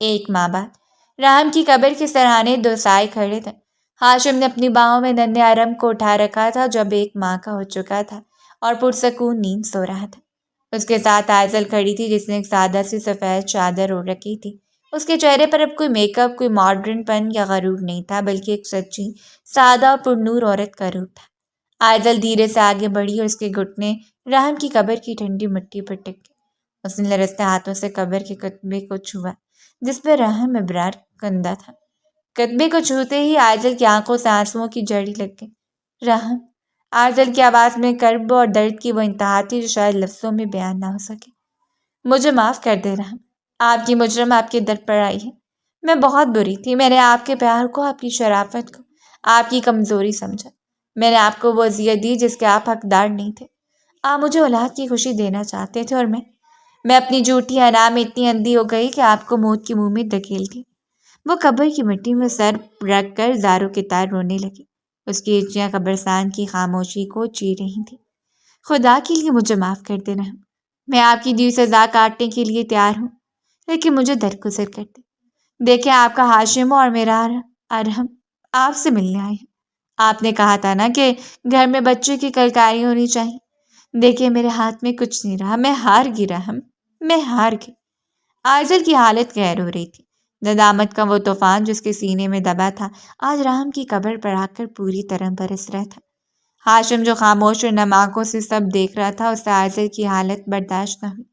ایک ماہ بعد رحم کی قبر کے سرہانے دو سائے کھڑے تھے۔ ہاشم نے اپنی باہوں میں ننھے ارحم کو اٹھا رکھا تھا جب ایک ماہ کا ہو چکا تھا اور پرسکون نیند سو رہا تھا۔ اس کے ساتھ آئزل کھڑی تھی جس نے ایک سادہ سی سفید چادر اوڑھ رکھی تھی۔ اس کے چہرے پر اب کوئی میک اپ، کوئی ماڈرن پن یا غرور نہیں تھا، بلکہ ایک سچی، سادہ اور پرنور عورت کا روپ تھا۔ آئزل دھیرے سے آگے بڑھی اور اس کے گھٹنے راہم کی قبر کی ٹھنڈی مٹی پر ٹک گئے۔ اس نے لرزتے ہاتھوں سے قبر کے کتبے کو چھوا جس پہ راہم ابرار کندہ تھا۔ کتبے کو چھوتے ہی آئزل کی آنکھوں سے آنسوؤں کی جھڑی لگ گئی۔ راہم! آئزل کی آواز میں کرب اور درد کی وہ انتہا تھی جو شاید لفظوں میں بیان نہ ہو سکے۔ مجھے معاف کر دے راہم، آپ کی مجرم آپ کے در پر آئی ہے۔ میں بہت بری تھی، میں نے آپ کے پیار کو، آپ کی شرافت کو، آپ کی کمزوری سمجھا۔ میں نے آپ کو وہ اذیت دی جس کے آپ حقدار نہیں تھے۔ آپ مجھے اولاد کی خوشی دینا چاہتے تھے اور میں اپنی جھوٹی انا میں اتنی اندھی ہو گئی کہ آپ کو موت کے منہ میں دھکیل دی۔ وہ قبر کی مٹی میں سر رکھ کر زاروں کے تار رونے لگی۔ اس کی اونچیاں قبرستان کی خاموشی کو چیر رہی تھی۔ خدا کے لیے مجھے معاف کر دینا، میں آپ کی دی سزا کاٹنے کے لیے تیار ہوں، لیکن مجھے درگزر کر دیں۔ دیکھیں، آپ کا ہاشم اور میرا ارحم آپ سے ملنے آئے ہیں۔ آپ نے کہا تھا نا کہ گھر میں بچے کی کلکاری ہونی چاہیے۔ دیکھیں، میرے ہاتھ میں کچھ نہیں رہا، میں ہار گئی راہم، میں ہار گئی۔ آئزل کی حالت غیر ہو رہی تھی۔ ندامت کا وہ طوفان جس کے سینے میں دبا تھا آج راہم کی قبر پر آ کر پوری طرح برس رہا تھا۔ ہاشم جو خاموش اور نم آنکھوں سے سب دیکھ رہا تھا، اس سے آئزل کی حالت برداشت نہ ہوئی۔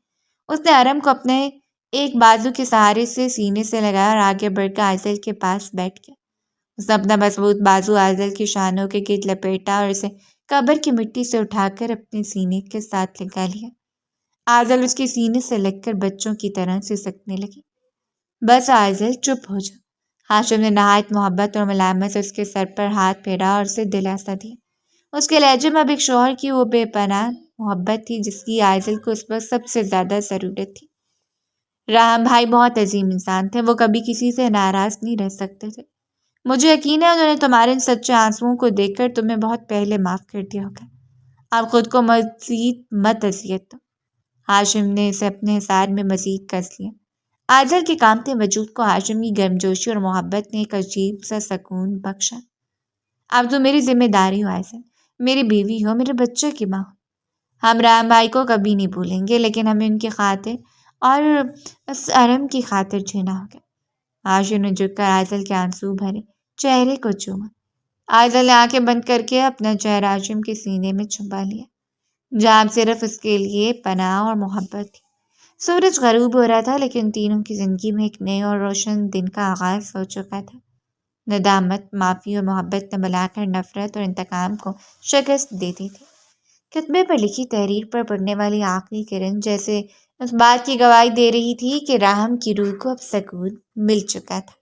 اس نے ارم کو اپنے ایک بازو کے سہارے سے سینے سے لگایا اور آگے بڑھ کر آئزل کے پاس بیٹھ گیا۔ اس نے اپنا مضبوط بازو آئزل کی شانوں کے گرد لپیٹا اور اسے قبر کی مٹی سے اٹھا کر اپنے سینے کے ساتھ لگا لیا۔ آئزل اس کے سینے سے لگ کر بچوں کی طرح سسکنے لگی۔ بس آئزل، چپ ہو جا۔ ہاشم نے نہایت محبت اور ملامت سے اس کے سر پر ہاتھ پھیرا اور اسے دلاسا دیا۔ اس کے لہجے میں اب ایک شوہر کی وہ بے پناہ محبت تھی جس کی آئزل کو اس وقت سب سے زیادہ ضرورت تھی۔ راہم بھائی بہت عظیم انسان تھے، وہ کبھی کسی سے ناراض نہیں رہ سکتے تھے۔ مجھے یقین ہے انہوں نے تمہارے ان سچے آنسوؤں کو دیکھ کر تمہیں بہت پہلے معاف کر دیا ہوگا۔ اب خود کو مزید مت اذیت دو۔ ہاشم نے اسے اپنے حصار میں مزید کس لیا۔ آئزل کے کامتے وجود کو ہاشم کی گرمجوشی اور محبت نے ایک عجیب سا سکون بخشا۔ اب تو میری ذمہ داری ہو آئزل، میری بیوی ہو، میرے بچے کی ماں ہو۔ ہم راہم بھائی کو کبھی نہیں بھولیں گے، لیکن ہمیں ان کی خاطر اور اس ارم کی خاطر جینا ہوگا۔ ہاشم نے جھک کر آئزل کے آنسو بھرے چہرے کو چوما۔ آئزل نے آنکھیں بند کر کے اپنا چہرہ ہاشم کے سینے میں چھپا لیا، جہاں صرف اس کے لیے پناہ اور محبت تھی۔ سورج غروب ہو رہا تھا، لیکن تینوں کی زندگی میں ایک نئے اور روشن دن کا آغاز ہو چکا تھا۔ ندامت، معافی اور محبت نے ملا کر نفرت اور انتقام کو شکست دے دی تھی۔ کتبے پر لکھی تحریر پر پڑنے والی آخری کرن جیسے اس بات کی گواہی دے رہی تھی کہ راہم کی روح کو اب سکون مل چکا تھا۔